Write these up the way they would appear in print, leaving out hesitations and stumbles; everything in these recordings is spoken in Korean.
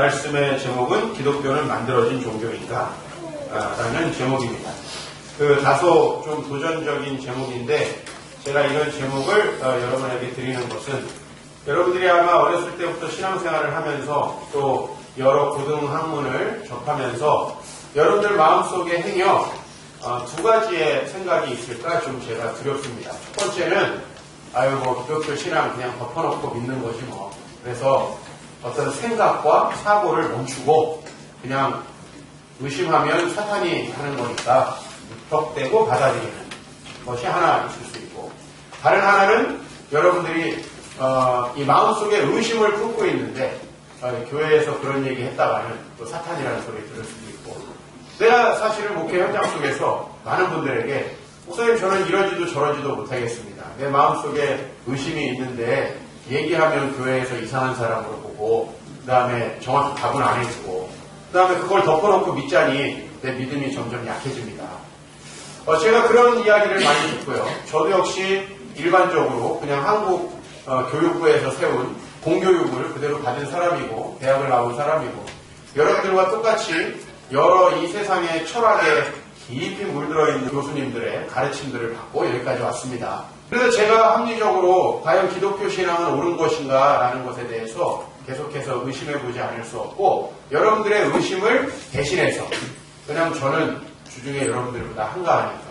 말씀의 제목은 기독교는 만들어진 종교인가? 라는 제목입니다. 다소 좀 도전적인 제목인데 제가 이런 제목을 여러분에게 드리는 것은 여러분들이 아마 어렸을 때부터 신앙생활을 하면서 또 여러 고등학문을 접하면서 여러분들 마음속에 행여 두 가지의 생각이 있을까 좀 제가 두렵습니다. 첫 번째는 기독교 신앙 그냥 덮어놓고 믿는 거지 뭐. 그래서 어떤 생각과 사고를 멈추고 그냥 의심하면 사탄이 하는 거니까 무턱대고 받아들이는 것이 하나 있을 수 있고, 다른 하나는 여러분들이 이 마음속에 의심을 품고 있는데 교회에서 그런 얘기 했다가는 또 사탄이라는 소리 들을 수도 있고, 내가 사실은 목회 현장 속에서 많은 분들에게 목사님 저는 이러지도 저러지도 못하겠습니다. 내 마음속에 의심이 있는데 얘기하면 교회에서 이상한 사람으로 보고 그 다음에 정확히 답은 안 해주고 그 다음에 그걸 덮어놓고 믿자니 내 믿음이 점점 약해집니다. 제가 그런 이야기를 많이 듣고요. 저도 역시 일반적으로 그냥 한국 교육부에서 세운 공교육을 그대로 받은 사람이고 대학을 나온 사람이고 여러분들과 똑같이 여러 이 세상의 철학에 깊이 물들어 있는 교수님들의 가르침들을 받고 여기까지 왔습니다. 그래서 제가 합리적으로 과연 기독교 신앙은 옳은 것인가 라는 것에 대해서 계속해서 의심해보지 않을 수 없고, 여러분들의 의심을 대신해서, 왜냐하면 저는 주중에 여러분들보다 한가하니까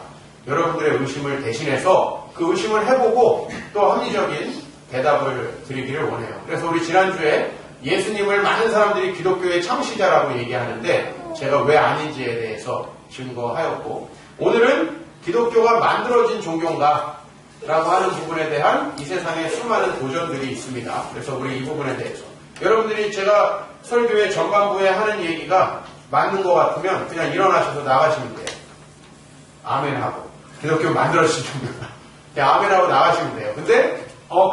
여러분들의 의심을 대신해서 그 의심을 해보고 또 합리적인 대답을 드리기를 원해요. 그래서 우리 지난주에 예수님을 많은 사람들이 기독교의 창시자라고 얘기하는데 제가 왜 아닌지에 대해서 증거하였고, 오늘은 기독교가 만들어진 종교인가 라고 하는 부분에 대한 이 세상에 수많은 도전들이 있습니다. 그래서 우리 이 부분에 대해서 여러분들이 제가 설교의 전반부에 하는 얘기가 맞는 것 같으면 그냥 일어나셔서 나가시면 돼요. 아멘하고 기독교 만들어진 종교다. 그냥 아멘하고 나가시면 돼요. 근데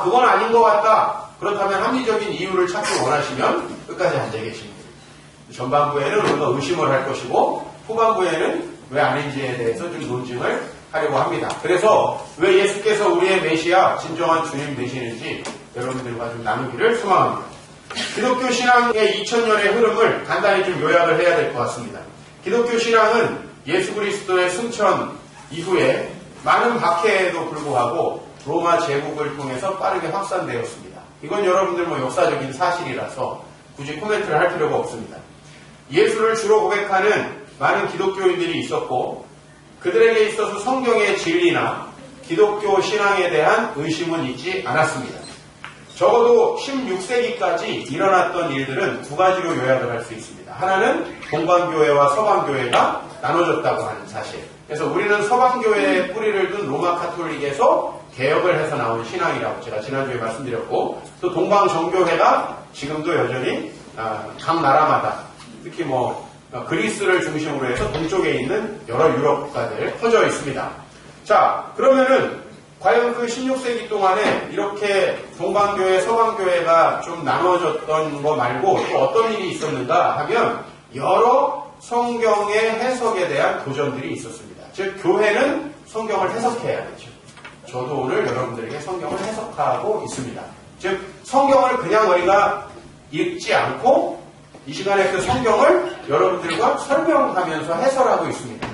그건 아닌 것 같다. 그렇다면 합리적인 이유를 찾기 원하시면 끝까지 앉아 계시면 돼요. 전반부에는 우리가 의심을 할 것이고 후반부에는 왜 아닌지에 대해서 좀 논증을 하려고 합니다. 그래서 왜 예수께서 우리의 메시아, 진정한 주님 되시는지 여러분들과 좀 나누기를 소망합니다. 기독교 신앙의 2000년의 흐름을 간단히 좀 요약을 해야 될 것 같습니다. 기독교 신앙은 예수 그리스도의 승천 이후에 많은 박해에도 불구하고 로마 제국을 통해서 빠르게 확산되었습니다. 이건 여러분들 역사적인 사실이라서 굳이 코멘트를 할 필요가 없습니다. 예수를 주로 고백하는 많은 기독교인들이 있었고 그들에게 있어서 성경의 진리나 기독교 신앙에 대한 의심은 있지 않았습니다. 적어도 16세기까지 일어났던 일들은 두 가지로 요약을 할 수 있습니다. 하나는 동방교회와 서방교회가 나눠졌다고 하는 사실. 그래서 우리는 서방교회에 뿌리를 둔 로마 카톨릭에서 개혁을 해서 나온 신앙이라고 제가 지난주에 말씀드렸고, 또 동방정교회가 지금도 여전히 각 나라마다 특히 그리스를 중심으로 해서 동쪽에 있는 여러 유럽 국가들 퍼져 있습니다. 자, 그러면은 과연 그 16세기 동안에 이렇게 동방교회, 서방교회가 좀 나눠졌던 거 말고 또 어떤 일이 있었는가 하면 여러 성경의 해석에 대한 도전들이 있었습니다. 즉, 교회는 성경을 해석해야 되죠. 저도 오늘 여러분들에게 성경을 해석하고 있습니다. 즉, 성경을 그냥 우리가 읽지 않고 이 시간에 그 성경을 여러분들과 설명하면서 해설하고 있습니다.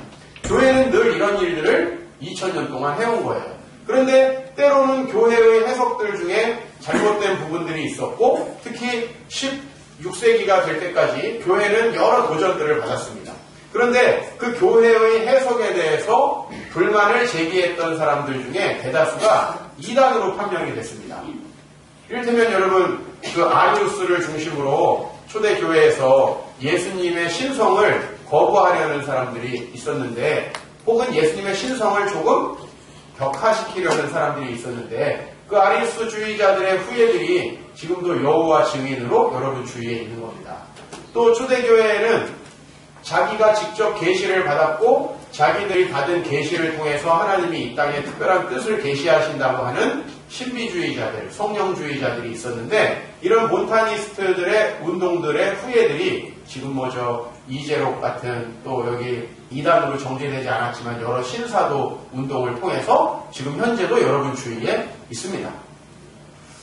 교회는 늘 이런 일들을 2000년 동안 해온 거예요. 그런데 때로는 교회의 해석들 중에 잘못된 부분들이 있었고, 특히 16세기가 될 때까지 교회는 여러 도전들을 받았습니다. 그런데 그 교회의 해석에 대해서 불만을 제기했던 사람들 중에 대다수가 이단으로 판명이 됐습니다. 이를테면 여러분, 그 아리우스를 중심으로 초대교회에서 예수님의 신성을 거부하려는 사람들이 있었는데, 혹은 예수님의 신성을 조금 격화시키려는 사람들이 있었는데, 그 아리우스주의자들의 후예들이 지금도 여호와 증인으로 여러분 주위에 있는 겁니다. 또 초대교회에는 자기가 직접 계시를 받았고 자기들이 받은 계시를 통해서 하나님이 이 땅에 특별한 뜻을 계시하신다고 하는 신비주의자들, 성령주의자들이 있었는데, 이런 몬타니스트들의 운동들의 후예들이 지금 이재록 같은, 또 여기 이단으로 정제되지 않았지만 여러 신사도 운동을 통해서 지금 현재도 여러분 주위에 있습니다.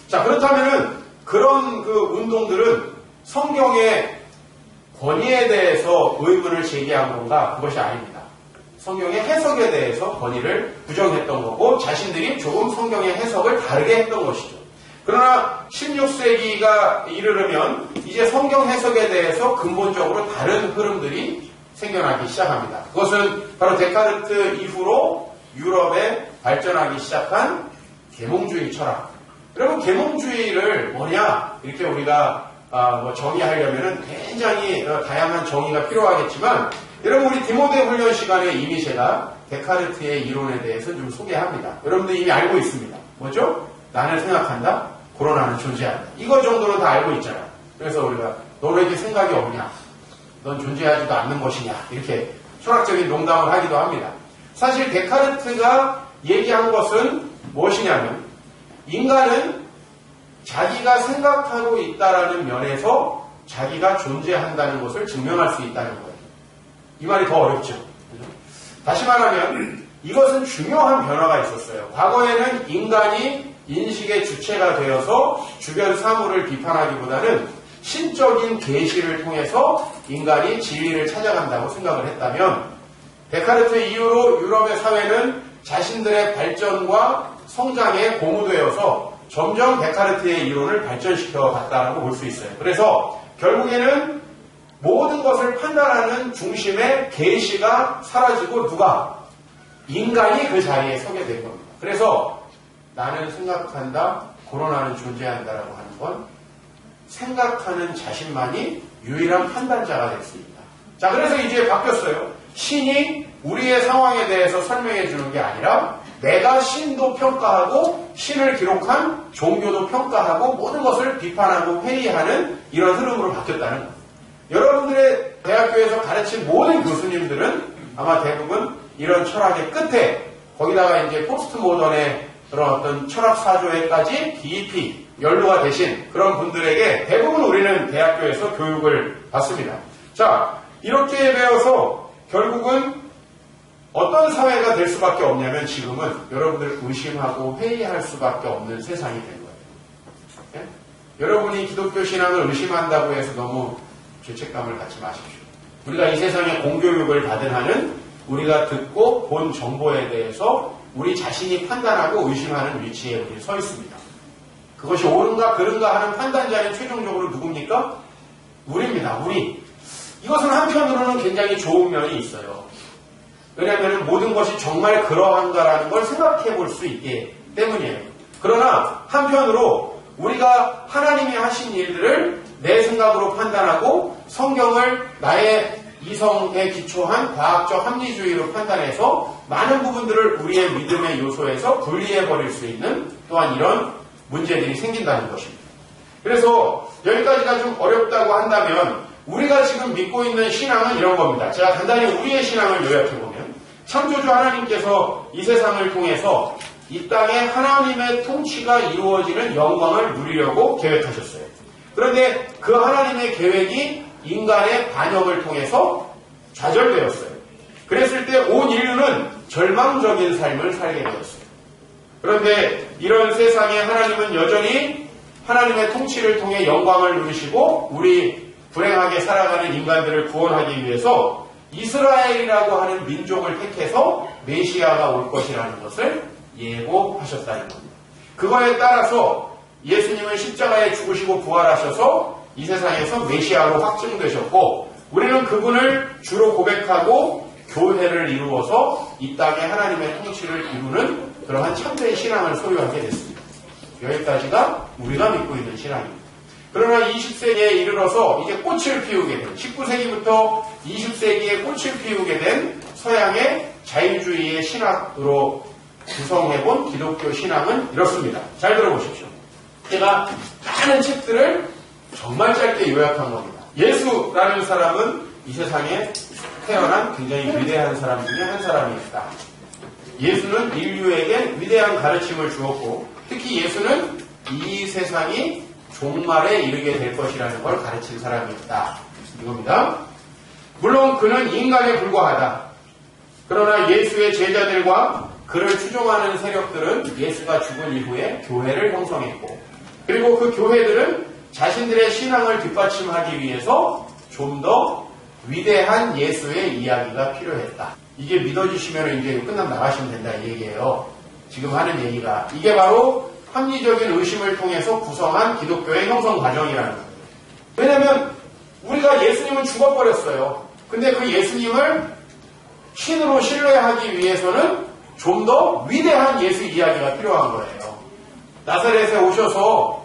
자, 그렇다면은 그런 그 운동들은 성경의 권위에 대해서 의문을 제기한 건가? 그것이 아닙니다. 성경의 해석에 대해서 권위를 부정했던 거고 자신들이 조금 성경의 해석을 다르게 했던 것이죠. 그러나 16세기가 이르르면 이제 성경 해석에 대해서 근본적으로 다른 흐름들이 생겨나기 시작합니다. 그것은 바로 데카르트 이후로 유럽에 발전하기 시작한 계몽주의 철학. 여러분, 계몽주의를 뭐냐? 이렇게 우리가 정의하려면 굉장히 다양한 정의가 필요하겠지만, 여러분, 우리 디모데 훈련 시간에 이미 제가 데카르트의 이론에 대해서 좀 소개합니다. 여러분들 이미 알고 있습니다. 뭐죠? 나는 생각한다, 코로나는 존재한다. 이거 정도는 다 알고 있잖아요. 그래서 우리가 너에게 생각이 없냐? 넌 존재하지도 않는 것이냐? 이렇게 철학적인 농담을 하기도 합니다. 사실 데카르트가 얘기한 것은 무엇이냐면 인간은 자기가 생각하고 있다라는 면에서 자기가 존재한다는 것을 증명할 수 있다는 거예요. 이 말이 더 어렵죠. 다시 말하면 이것은 중요한 변화가 있었어요. 과거에는 인간이 인식의 주체가 되어서 주변 사물을 비판하기보다는 신적인 계시를 통해서 인간이 진리를 찾아간다고 생각을 했다면, 데카르트 이후로 유럽의 사회는 자신들의 발전과 성장에 고무되어서 점점 데카르트의 이론을 발전시켜 갔다라고 볼 수 있어요. 그래서 결국에는 모든 것을 판단하는 중심의 계시가 사라지고 누가? 인간이 그 자리에 서게 된 겁니다. 그래서 나는 생각한다, 코로나는 존재한다라고 하는 건 생각하는 자신만이 유일한 판단자가 될 수 있다. 자, 그래서 이제 바뀌었어요. 신이 우리의 상황에 대해서 설명해 주는 게 아니라 내가 신도 평가하고 신을 기록한 종교도 평가하고 모든 것을 비판하고 회의하는 이런 흐름으로 바뀌었다는 거예요. 여러분들의 대학교에서 가르친 모든 교수님들은 아마 대부분 이런 철학의 끝에 거기다가 이제 포스트 모던의 그런 어떤 철학 사조에까지 깊이 연루가 되신 그런 분들에게 대부분 우리는 대학교에서 교육을 받습니다. 자, 이렇게 배워서 결국은 어떤 사회가 될 수밖에 없냐면 지금은 여러분들 의심하고 회의할 수밖에 없는 세상이 된 거예요. 예? 여러분이 기독교 신앙을 의심한다고 해서 너무 죄책감을 갖지 마십시오. 우리가 이 세상에 공교육을 받은 한은 우리가 듣고 본 정보에 대해서 우리 자신이 판단하고 의심하는 위치에 우리 서 있습니다. 그것이 옳은가 그른가 하는 판단자는 최종적으로 누굽니까? 우리입니다. 우리. 이것은 한편으로는 굉장히 좋은 면이 있어요. 왜냐하면 모든 것이 정말 그러한가라는 걸 생각해 볼 수 있기 때문이에요. 그러나 한편으로 우리가 하나님이 하신 일들을 내 생각으로 판단하고 성경을 나의 이성에 기초한 과학적 합리주의로 판단해서 많은 부분들을 우리의 믿음의 요소에서 분리해버릴 수 있는 또한 이런 문제들이 생긴다는 것입니다. 그래서 여기까지가 좀 어렵다고 한다면 우리가 지금 믿고 있는 신앙은 이런 겁니다. 제가 간단히 우리의 신앙을 요약해보면 창조주 하나님께서 이 세상을 통해서 이 땅에 하나님의 통치가 이루어지는 영광을 누리려고 계획하셨어요. 그런데 그 하나님의 계획이 인간의 반역을 통해서 좌절되었어요. 그랬을 때 온 인류는 절망적인 삶을 살게 되었어요. 그런데 이런 세상에 하나님은 여전히 하나님의 통치를 통해 영광을 누리시고 우리 불행하게 살아가는 인간들을 구원하기 위해서 이스라엘이라고 하는 민족을 택해서 메시아가 올 것이라는 것을 예고하셨다는 겁니다. 그거에 따라서 예수님은 십자가에 죽으시고 부활하셔서 이 세상에서 메시아로 확증되셨고 우리는 그분을 주로 고백하고 교회를 이루어서 이 땅에 하나님의 통치를 이루는 그러한 참된 신앙을 소유하게 됐습니다. 여기까지가 우리가 믿고 있는 신앙입니다. 그러나 20세기에 이르러서 이제 꽃을 피우게 된 19세기부터 20세기에 꽃을 피우게 된 서양의 자유주의의 신학으로 구성해본 기독교 신앙은 이렇습니다. 잘 들어보십시오. 제가 많은 책들을 정말 짧게 요약한 겁니다. 예수라는 사람은 이 세상에 태어난 굉장히 위대한 사람 중에 한 사람이었다. 예수는 인류에게 위대한 가르침을 주었고 특히 예수는 이 세상이 종말에 이르게 될 것이라는 걸 가르친 사람이었다. 이겁니다. 물론 그는 인간에 불과하다. 그러나 예수의 제자들과 그를 추종하는 세력들은 예수가 죽은 이후에 교회를 형성했고 그리고 그 교회들은 자신들의 신앙을 뒷받침하기 위해서 좀 더 위대한 예수의 이야기가 필요했다. 이게 믿어주시면 이제 끝나면 나가시면 된다 이 얘기예요. 지금 하는 얘기가. 이게 바로 합리적인 의심을 통해서 구성한 기독교의 형성 과정이라는 거예요. 왜냐면 우리가 예수님은 죽어버렸어요. 근데 그 예수님을 신으로 신뢰하기 위해서는 좀 더 위대한 예수 이야기가 필요한 거예요. 나사렛에 오셔서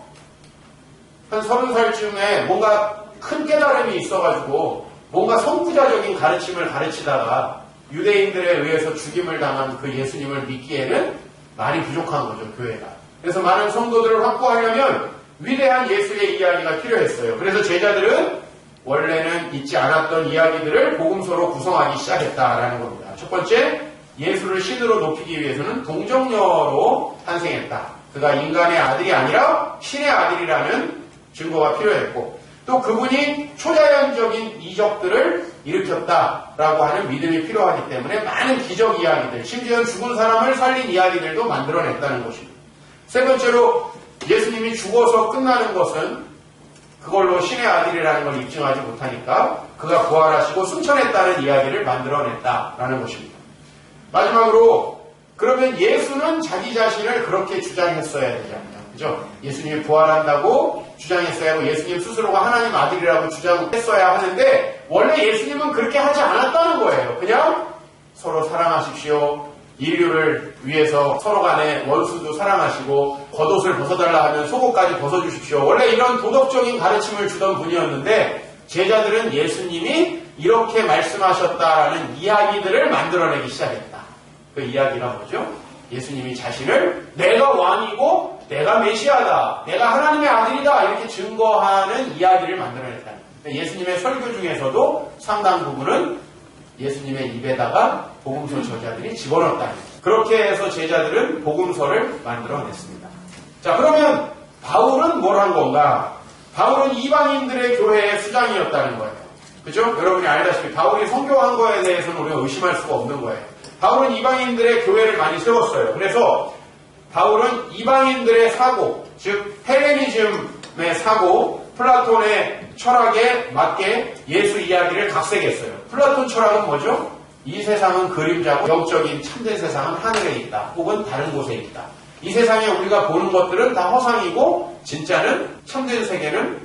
한 30살쯤에 뭔가 큰 깨달음이 있어가지고 뭔가 선구자적인 가르침을 가르치다가 유대인들에 의해서 죽임을 당한 그 예수님을 믿기에는 많이 부족한 거죠, 교회가. 그래서 많은 성도들을 확보하려면 위대한 예수의 이야기가 필요했어요. 그래서 제자들은 원래는 있지 않았던 이야기들을 복음서로 구성하기 시작했다라는 겁니다. 첫 번째, 예수를 신으로 높이기 위해서는 동정녀로 탄생했다. 그가 인간의 아들이 아니라 신의 아들이라는 증거가 필요했고, 또 그분이 초자연적인 이적들을 일으켰다라고 하는 믿음이 필요하기 때문에 많은 기적 이야기들, 심지어 죽은 사람을 살린 이야기들도 만들어냈다는 것입니다. 세 번째로, 예수님이 죽어서 끝나는 것은 그걸로 신의 아들이라는 걸 입증하지 못하니까 그가 부활하시고 승천했다는 이야기를 만들어냈다라는 것입니다. 마지막으로, 그러면 예수는 자기 자신을 그렇게 주장했어야 되지 않나요? 그죠? 예수님이 부활한다고 주장했어야 하고 예수님 스스로가 하나님 아들이라고 주장했어야 하는데 원래 예수님은 그렇게 하지 않았다는 거예요. 그냥 서로 사랑하십시오. 인류를 위해서 서로 간에 원수도 사랑하시고 겉옷을 벗어달라 하면 속옷까지 벗어주십시오. 원래 이런 도덕적인 가르침을 주던 분이었는데 제자들은 예수님이 이렇게 말씀하셨다라는 이야기들을 만들어내기 시작했다. 그 이야기가 뭐죠? 예수님이 자신을 내가 왕이고 내가 메시아다, 내가 하나님의 아들이다 이렇게 증거하는 이야기를 만들어냈다. 예수님의 설교 중에서도 상당 부분은 예수님의 입에다가 복음서 저자들이 집어넣었다. 그렇게 해서 제자들은 복음서를 만들어냈습니다. 자, 그러면 바울은 뭘 한 건가? 바울은 이방인들의 교회의 수장이었다는 거예요. 그죠? 여러분이 알다시피 바울이 선교한 거에 대해서는 우리가 의심할 수가 없는 거예요. 바울은 이방인들의 교회를 많이 세웠어요. 그래서 바울은 이방인들의 사고, 즉 헬레니즘의 사고, 플라톤의 철학에 맞게 예수 이야기를 각색했어요. 플라톤 철학은 뭐죠? 이 세상은 그림자고 영적인 참된 세상은 하늘에 있다. 혹은 다른 곳에 있다. 이 세상에 우리가 보는 것들은 다 허상이고 진짜는 참된 세계는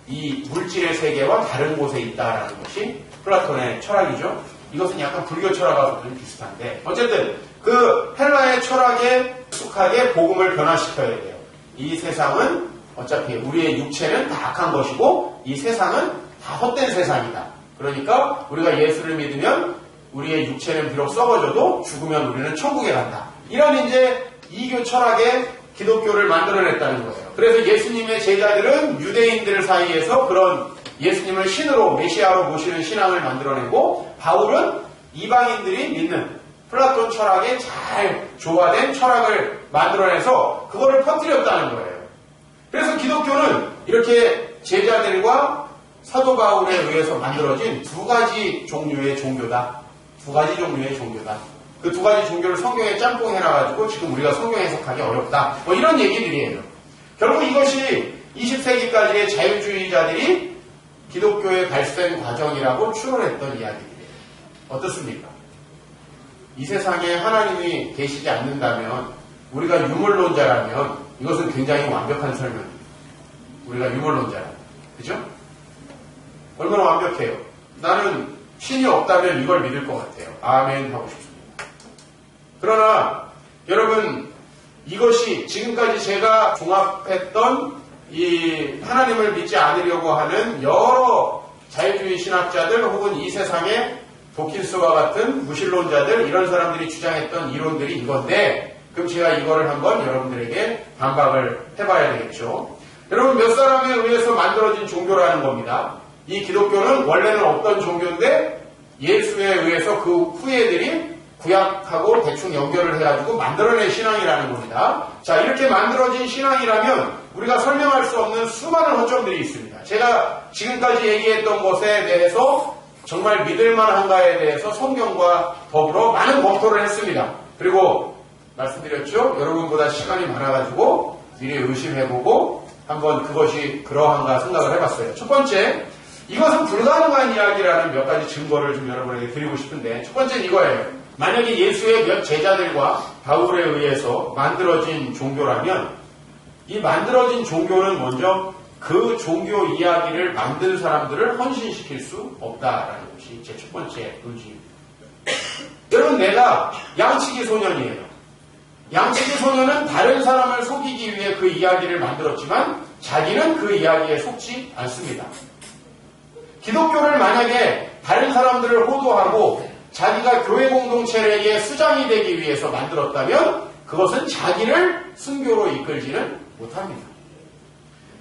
이 물질의 세계와 다른 곳에 있다라는 것이 플라톤의 철학이죠. 이것은 약간 불교 철학하고 좀 비슷한데 어쨌든 그 헬라의 철학에 익숙하게 복음을 변화시켜야 돼요. 이 세상은 어차피 우리의 육체는 다 악한 것이고 이 세상은 다 헛된 세상이다. 그러니까 우리가 예수를 믿으면 우리의 육체는 비록 썩어져도 죽으면 우리는 천국에 간다. 이런 이제 이교 철학의 기독교를 만들어냈다는 거예요. 그래서 예수님의 제자들은 유대인들 사이에서 그런 예수님을 신으로 메시아로 모시는 신앙을 만들어내고 바울은 이방인들이 믿는 플라톤 철학에 잘 조화된 철학을 만들어내서 그거를 퍼뜨렸다는 거예요. 그래서 기독교는 이렇게 제자들과 사도 바울에 의해서 만들어진 두 가지 종류의 종교다. 두 가지 종류의 종교다. 그 두 가지 종교를 성경에 짬뽕 해놔가지고 지금 우리가 성경 해석하기 어렵다. 뭐 이런 얘기들이에요. 결국 이것이 20세기까지의 자유주의자들이 기독교의 발생 과정이라고 추론했던 이야기들이에요. 어떻습니까? 이 세상에 하나님이 계시지 않는다면 우리가 유물론자라면 이것은 굉장히 완벽한 설명입니다. 우리가 유물론자라면. 그죠? 얼마나 완벽해요. 나는 신이 없다면 이걸 믿을 것 같아요. 아멘 하고 싶습니다. 그러나 여러분 이것이 지금까지 제가 종합했던 이 하나님을 믿지 않으려고 하는 여러 자유주의 신학자들 혹은 이 세상의 도킨스와 같은 무신론자들 이런 사람들이 주장했던 이론들이 이건데 그럼 제가 이거를 한번 여러분들에게 반박을 해봐야 되겠죠. 여러분 몇 사람에 의해서 만들어진 종교라는 겁니다. 이 기독교는 원래는 없던 종교인데 예수에 의해서 그 후예들이 구약하고 대충 연결을 해가지고 만들어낸 신앙이라는 겁니다. 자, 이렇게 만들어진 신앙이라면 우리가 설명할 수 없는 수많은 허점들이 있습니다. 제가 지금까지 얘기했던 것에 대해서 정말 믿을만한가에 대해서 성경과 더불어 많은 검토를 했습니다. 그리고 말씀드렸죠? 여러분보다 시간이 많아가지고 미리 의심해보고 한번 그것이 그러한가 생각을 해봤어요. 첫 번째, 이것은 불가능한 이야기라는 몇 가지 증거를 좀 여러분에게 드리고 싶은데, 첫 번째는 이거예요. 만약에 예수의 몇 제자들과 바울에 의해서 만들어진 종교라면 이 만들어진 종교는 먼저 그 종교 이야기를 만든 사람들을 헌신시킬 수 없다라는 것이 제 첫 번째 논지입니다. 여러분, 내가 양치기 소년이에요. 양치기 소년은 다른 사람을 속이기 위해 그 이야기를 만들었지만 자기는 그 이야기에 속지 않습니다. 기독교를 만약에 다른 사람들을 호도하고 자기가 교회 공동체의 수장이 되기 위해서 만들었다면 그것은 자기를 순교로 이끌지는 못합니다.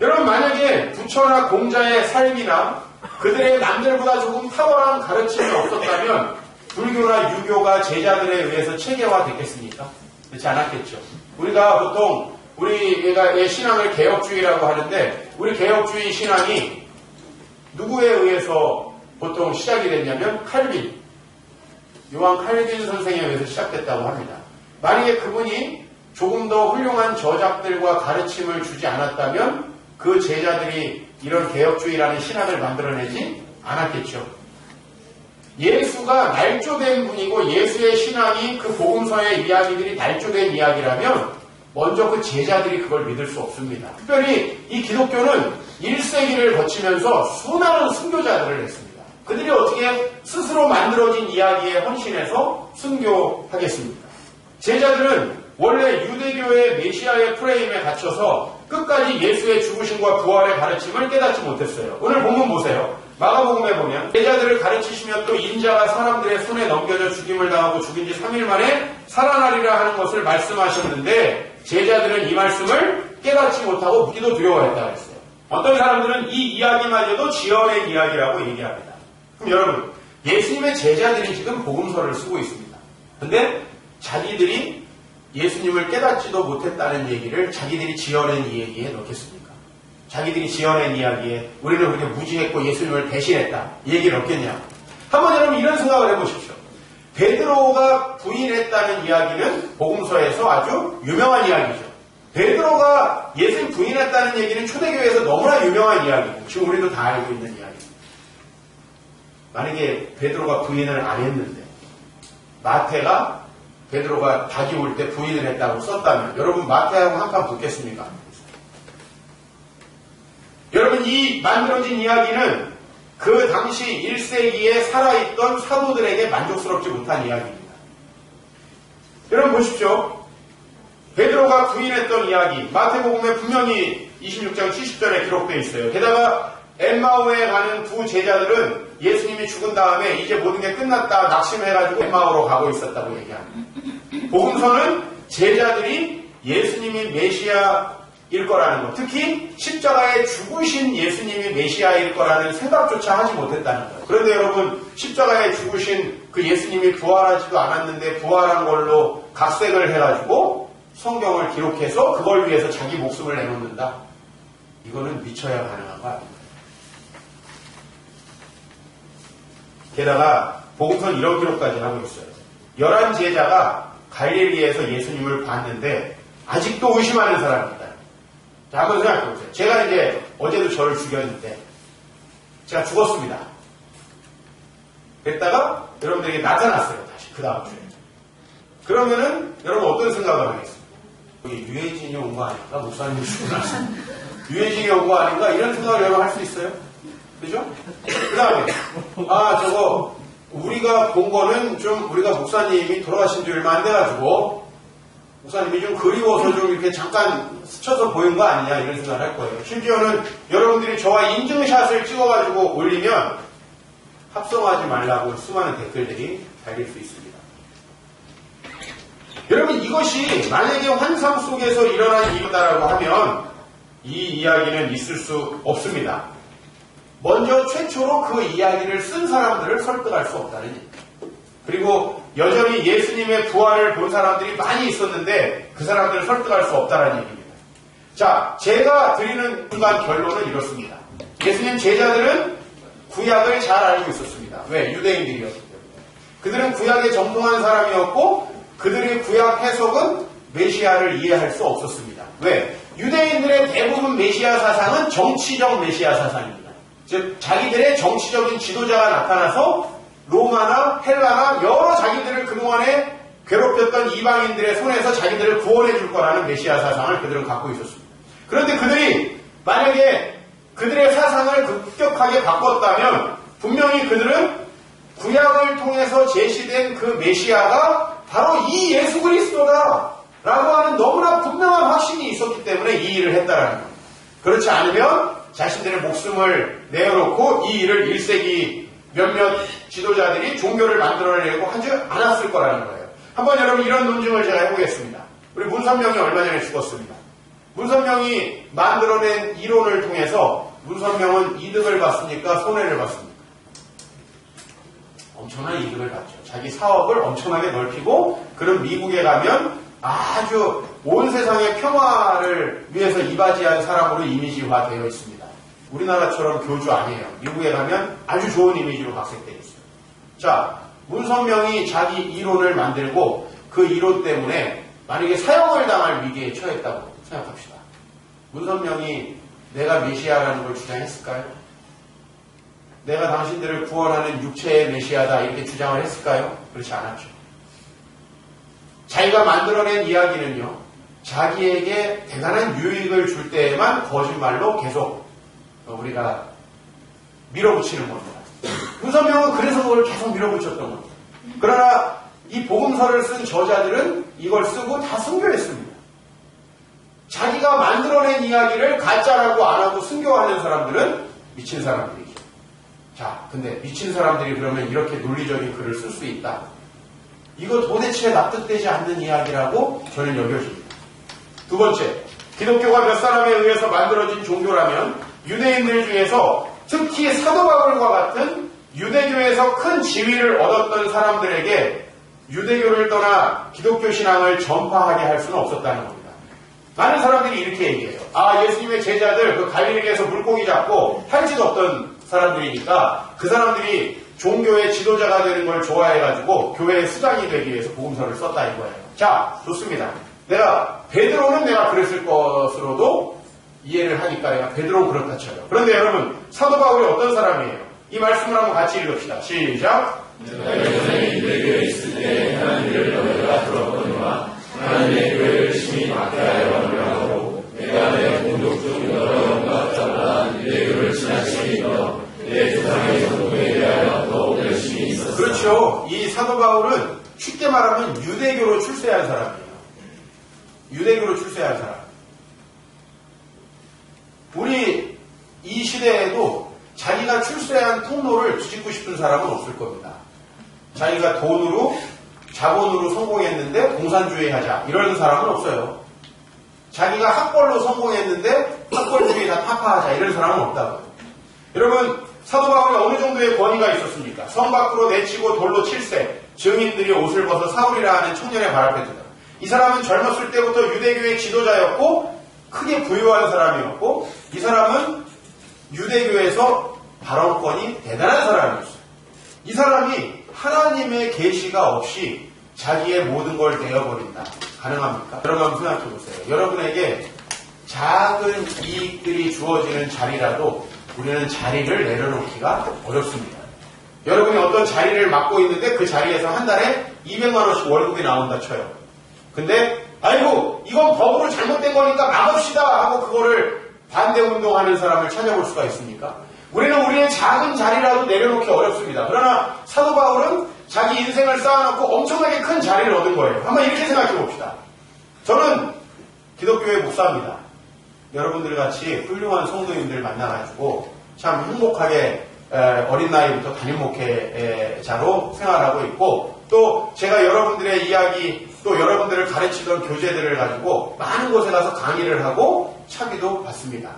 여러분, 만약에 부처나 공자의 삶이나 그들의 남들보다 조금 탁월한 가르침이 없었다면 불교나 유교가 제자들에 의해서 체계화됐겠습니까? 그렇지 않았겠죠. 우리가 보통 우리의 신앙을 개혁주의라고 하는데 우리 개혁주의 신앙이 누구에 의해서 보통 시작이 됐냐면 요한 칼빈 선생에 의해서 시작됐다고 합니다. 만약에 그분이 조금 더 훌륭한 저작들과 가르침을 주지 않았다면 그 제자들이 이런 개혁주의라는 신학을 만들어내지 않았겠죠. 예수가 날조된 분이고 예수의 신앙이 그 복음서의 이야기들이 날조된 이야기라면 먼저 그 제자들이 그걸 믿을 수 없습니다. 특별히 이 기독교는 1세기를 거치면서 수많은 순교자들을 했습니다. 그들이 어떻게 스스로 만들어진 이야기에 헌신해서 순교하겠습니까? 제자들은 원래 유대교의 메시아의 프레임에 갇혀서 끝까지 예수의 죽으심과 부활의 가르침을 깨닫지 못했어요. 오늘 본문 보세요. 마가복음에 보면 제자들을 가르치시며 또 인자가 사람들의 손에 넘겨져 죽임을 당하고 죽인 지 3일 만에 살아나리라 하는 것을 말씀하셨는데 제자들은 이 말씀을 깨닫지 못하고 묻기도 두려워했다고 했어요. 어떤 사람들은 이 이야기마저도 지어낸 이야기라고 얘기합니다. 그럼 여러분, 예수님의 제자들이 지금 복음서를 쓰고 있습니다. 근데 자기들이 예수님을 깨닫지도 못했다는 얘기를 자기들이 지어낸 이 얘기에 넣겠습니까? 자기들이 지어낸 이야기에 우리는 그렇게 무지했고 예수님을 배신했다 이 얘기를 넣겠냐? 한번 여러분 이런 생각을 해보십시오. 베드로가 부인했다는 이야기는 복음서에서 아주 유명한 이야기죠. 베드로가 예수님 부인했다는 얘기는 초대교회에서 너무나 유명한 이야기고 지금 우리도 다 알고 있는 이야기입니다. 만약에 베드로가 부인을 안 했는데 마태가 베드로가 닭이 올 때 부인을 했다고 썼다면 여러분 마태하고 한판 붙겠습니까? 여러분, 이 만들어진 이야기는 그 당시 1세기에 살아있던 사도들에게 만족스럽지 못한 이야기입니다. 여러분 보십시오. 베드로가 부인했던 이야기 마태복음에 분명히 26장 70절에 기록되어 있어요. 게다가 엠마오에 가는 두 제자들은 예수님이 죽은 다음에 이제 모든 게 끝났다 낙심해가지고 엠마오로 가고 있었다고 얘기합니다. 복음서는 제자들이 예수님이 메시아일 거라는 것, 특히 십자가에 죽으신 예수님이 메시아일 거라는 생각조차 하지 못했다는 거예요. 그런데 여러분, 십자가에 죽으신 그 예수님이 부활하지도 않았는데 부활한 걸로 각색을 해가지고 성경을 기록해서 그걸 위해서 자기 목숨을 내놓는다. 이거는 미쳐야 가능한 거 아닙니까? 게다가 복음서는 이런 기록까지 하고 있어요. 11 제자가 갈릴리에서 예수님을 봤는데 아직도 의심하는 사람입니다. 자, 한번 생각해 보세요. 제가 이제 어제도 저를 죽였는데 제가 죽었습니다. 그랬다가 여러분들에게 나타났어요. 다시 그 다음 주에. 그러면은 여러분 어떤 생각을 하겠습니까? 유해진이 온 거 아닌가? 목사님이 죽고 나서 유해진이 온 거 아닌가? 이런 생각을 여러분 할 수 있어요. 그죠? 그 다음에 저거 우리가 본 거는 좀 우리가 목사님이 돌아가신 지 얼마 안 돼가지고 목사님이 좀 그리워서 좀 이렇게 잠깐 스쳐서 보인 거 아니냐 이런 생각을 할 거예요. 심지어는 여러분들이 저와 인증샷을 찍어가지고 올리면 합성하지 말라고 수많은 댓글들이 달릴 수 있습니다. 여러분, 이것이 만약에 환상 속에서 일어난 일이다라고 하면 이 이야기는 있을 수 없습니다. 먼저 최초로 그 이야기를 쓴 사람들을 설득할 수 없다는 얘기입니다. 그리고 여전히 예수님의 부활을 본 사람들이 많이 있었는데 그 사람들을 설득할 수 없다는 얘기입니다. 자, 제가 드리는 순간 결론은 이렇습니다. 예수님 제자들은 구약을 잘 알고 있었습니다. 왜? 유대인들이었기 때문에. 그들은 구약에 정통한 사람이었고 그들의 구약 해석은 메시아를 이해할 수 없었습니다. 왜? 유대인들의 대부분 메시아 사상은 정치적 메시아 사상입니다. 즉 자기들의 정치적인 지도자가 나타나서 로마나 헬라나 여러 자기들을 그동안에 괴롭혔던 이방인들의 손에서 자기들을 구원해 줄 거라는 메시아 사상을 그들은 갖고 있었습니다. 그런데 그들이 만약에 그들의 사상을 급격하게 바꿨다면 분명히 그들은 구약을 통해서 제시된 그 메시아가 바로 이 예수 그리스도다 라고 하는 너무나 분명한 확신이 있었기 때문에 이 일을 했다라는 겁니다. 그렇지 않으면 자신들의 목숨을 내어놓고 이 일을 1세기 몇몇 지도자들이 종교를 만들어내려고 하지 않았을 거라는 거예요. 한번 여러분 이런 논증을 제가 해보겠습니다. 우리 문선명이 얼마 전에 죽었습니다. 문선명이 만들어낸 이론을 통해서 문선명은 이득을 봤습니까? 손해를 봤습니까? 엄청난 이득을 봤죠. 자기 사업을 엄청나게 넓히고 그런 미국에 가면 아주 온 세상의 평화를 위해서 이바지한 사람으로 이미지화되어 있습니다. 우리나라처럼 교주 아니에요. 미국에 가면 아주 좋은 이미지로 각색되어 있어요. 자, 문선명이 자기 이론을 만들고 그 이론 때문에 만약에 사형을 당할 위기에 처했다고 생각합시다. 문선명이 내가 메시아라는 걸 주장했을까요? 내가 당신들을 구원하는 육체의 메시아다 이렇게 주장을 했을까요? 그렇지 않았죠. 자기가 만들어낸 이야기는요. 자기에게 대단한 유익을 줄 때에만 거짓말로 계속 우리가 밀어붙이는 겁니다. 문선명은 그래서 그걸 계속 밀어붙였던 겁니다. 그러나 이 복음서를 쓴 저자들은 이걸 쓰고 다 순교했습니다. 자기가 만들어낸 이야기를 가짜라고 안 하고 순교하는 사람들은 미친 사람들이죠. 자, 근데 미친 사람들이 그러면 이렇게 논리적인 글을 쓸 수 있다. 이거 도대체 납득되지 않는 이야기라고 저는 여겨집니다. 두 번째, 기독교가 몇 사람에 의해서 만들어진 종교라면 유대인들 중에서 특히 사도 바울과 같은 유대교에서 큰 지위를 얻었던 사람들에게 유대교를 떠나 기독교 신앙을 전파하게 할 수는 없었다는 겁니다. 많은 사람들이 이렇게 얘기해요. 아, 예수님의 제자들 그 갈릴리에서 물고기 잡고 할지도 없던 사람들이니까 그 사람들이 종교의 지도자가 되는 걸 좋아해가지고 교회의 수장이 되기 위해서 복음서를 썼다 이거예요. 자, 좋습니다. 베드로는 내가 그랬을 것으로도 이해를 하니까 내가 베드로는 그렇다 쳐요. 그런데 여러분, 사도 바울이 어떤 사람이에요? 이 말씀을 한번 같이 읽읍시다. 시작. 내가 예전에 유대교에 있을 때 하나님을 너희가 들었거니와 하나님의 교회를 심히 막대하여 하고 내가 내 본독 중 여러 영과 잡아 유대교를 지나치게 내 조상의 성도에 대하여 더욱 열심히 있었다. 그렇죠. 이 사도 바울은 쉽게 말하면 유대교로 출세한 사람이에요. 유대교로 출세한 사람. 우리 이 시대에도 자기가 출세한 통로를 뒤집고 싶은 사람은 없을 겁니다. 자기가 돈으로, 자본으로 성공했는데 공산주의 하자. 이런 사람은 없어요. 자기가 학벌로 성공했는데 학벌주의 다 타파하자. 이런 사람은 없다고요. 여러분, 사도 바울이 어느 정도의 권위가 있었습니까? 성 밖으로 내치고 돌로 칠세, 증인들이 옷을 벗어 사울이라 하는 청년의 발 앞에 두다. 이 사람은 젊었을 때부터 유대교의 지도자였고 크게 부유한 사람이었고 이 사람은 유대교에서 발언권이 대단한 사람이었어요. 이 사람이 하나님의 계시가 없이 자기의 모든 걸 내어버린다. 가능합니까? 여러분 한번 생각해 보세요. 여러분에게 작은 이익들이 주어지는 자리라도 우리는 자리를 내려놓기가 어렵습니다. 여러분이 어떤 자리를 맡고 있는데 그 자리에서 한 달에 200만 원씩 월급이 나온다 쳐요. 근데 아이고 이건 법으로 잘못된 거니까 막읍시다 하고 그거를 반대운동하는 사람을 찾아볼 수가 있습니까? 우리는 우리의 작은 자리라도 내려놓기 어렵습니다. 그러나 사도 바울은 자기 인생을 쌓아놓고 엄청나게 큰 자리를 얻은 거예요. 한번 이렇게 생각해 봅시다. 저는 기독교의 목사입니다. 여러분들 같이 훌륭한 성도님들 만나가지고 참 행복하게 어린 나이부터 담임 목회자로 생활하고 있고 또 제가 여러분들의 이야기 또 여러분들을 가르치던 교재들을 가지고 많은 곳에 가서 강의를 하고 차비도 받습니다.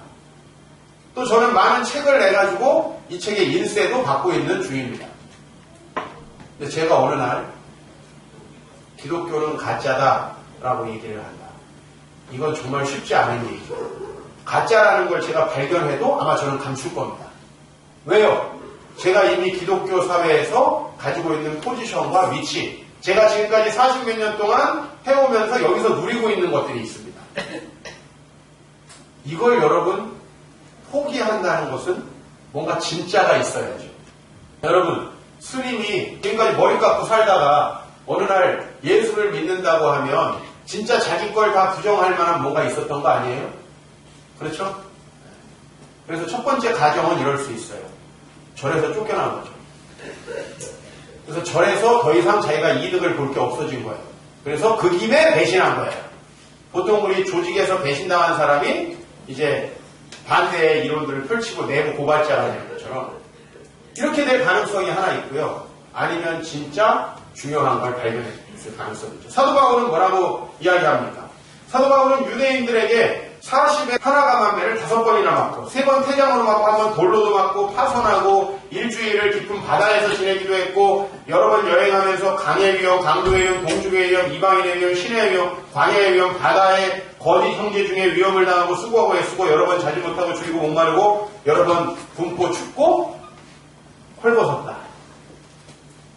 또 저는 많은 책을 내가지고 이 책의 인세도 받고 있는 중입니다. 근데 제가 어느 날 기독교는 가짜다라고 얘기를 한다. 이건 정말 쉽지 않은 얘기죠. 가짜라는 걸 제가 발견해도 아마 저는 감출 겁니다. 왜요? 제가 이미 기독교 사회에서 가지고 있는 포지션과 위치, 제가 지금까지 40몇 년 동안 해오면서 여기서 누리고 있는 것들이 있습니다. 이걸 여러분 포기한다는 것은 뭔가 진짜가 있어야죠. 여러분, 스님이 지금까지 머리 깎고 살다가 어느 날 예수를 믿는다고 하면 진짜 자기 걸 다 부정할 만한 뭔가 있었던 거 아니에요? 그렇죠? 그래서 첫 번째 가정은 이럴 수 있어요. 절에서 쫓겨난 거죠. 그래서 절에서 더 이상 자기가 이득을 볼 게 없어진 거예요. 그래서 그 김에 배신한 거예요. 보통 우리 조직에서 배신당한 사람이 이제 반대의 이론들을 펼치고 내부 고발자가 되는 것처럼 이렇게 될 가능성이 하나 있고요. 아니면 진짜 중요한 걸 발견했을 가능성이 있죠. 사도 바울은 뭐라고 이야기합니까? 사도 바울은 유대인들에게 40에 하나가 만매를 5번이나 맞고 3번 태장으로 맞고 1번 돌로도 맞고 파손하고 일주일을 깊은 바다에서 지내기도 했고 여러 번 여행하면서 강의 위험, 강도의 위험, 동족의 위험, 이방인의 위험, 신의 위험, 광야의 위험, 바다의 거짓 형제 중에 위험을 당하고 수고하고 애쓰고 여러 번 자지 못하고 줄이고 목마르고 여러 번 굶고 춥고 헐벗었다.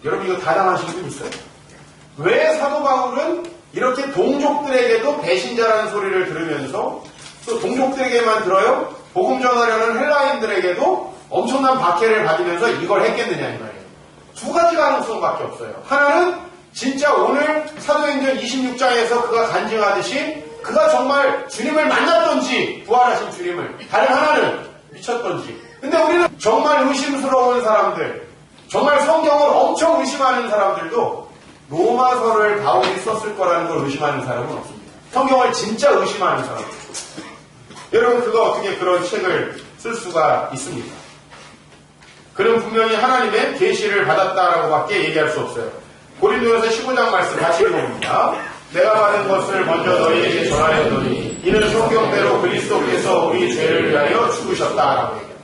여러분 이거 다 당하신 분 있어요? 왜 사도 바울은 이렇게 동족들에게도 배신자라는 소리를 들으면서 또 동족들에게만 들어요? 복음 전하려는 헬라인들에게도 엄청난 박해를 받으면서 이걸 했겠느냐 이 말이에요. 두 가지 가능성밖에 없어요. 하나는 진짜 오늘 사도행전 26장에서 그가 간증하듯이 그가 정말 주님을 만났던지 부활하신 주님을, 다른 하나는 미쳤던지. 근데 우리는 정말 의심스러운 사람들, 정말 성경을 엄청 의심하는 사람들도 로마서를 바울이 썼을 거라는 걸 의심하는 사람은 없습니다. 성경을 진짜 의심하는 사람. 여러분 그거 어떻게 그런 책을 쓸 수가 있습니까? 그는 분명히 하나님의 계시를 받았다라고밖에 얘기할 수 없어요. 고린도전서 15장 말씀 같이 읽어봅니다. 내가 받은 것을 먼저 너희에게 전하였더니 이는 성경대로 그리스도께서 우리 죄를 위하여 죽으셨다라고 얘기합니다.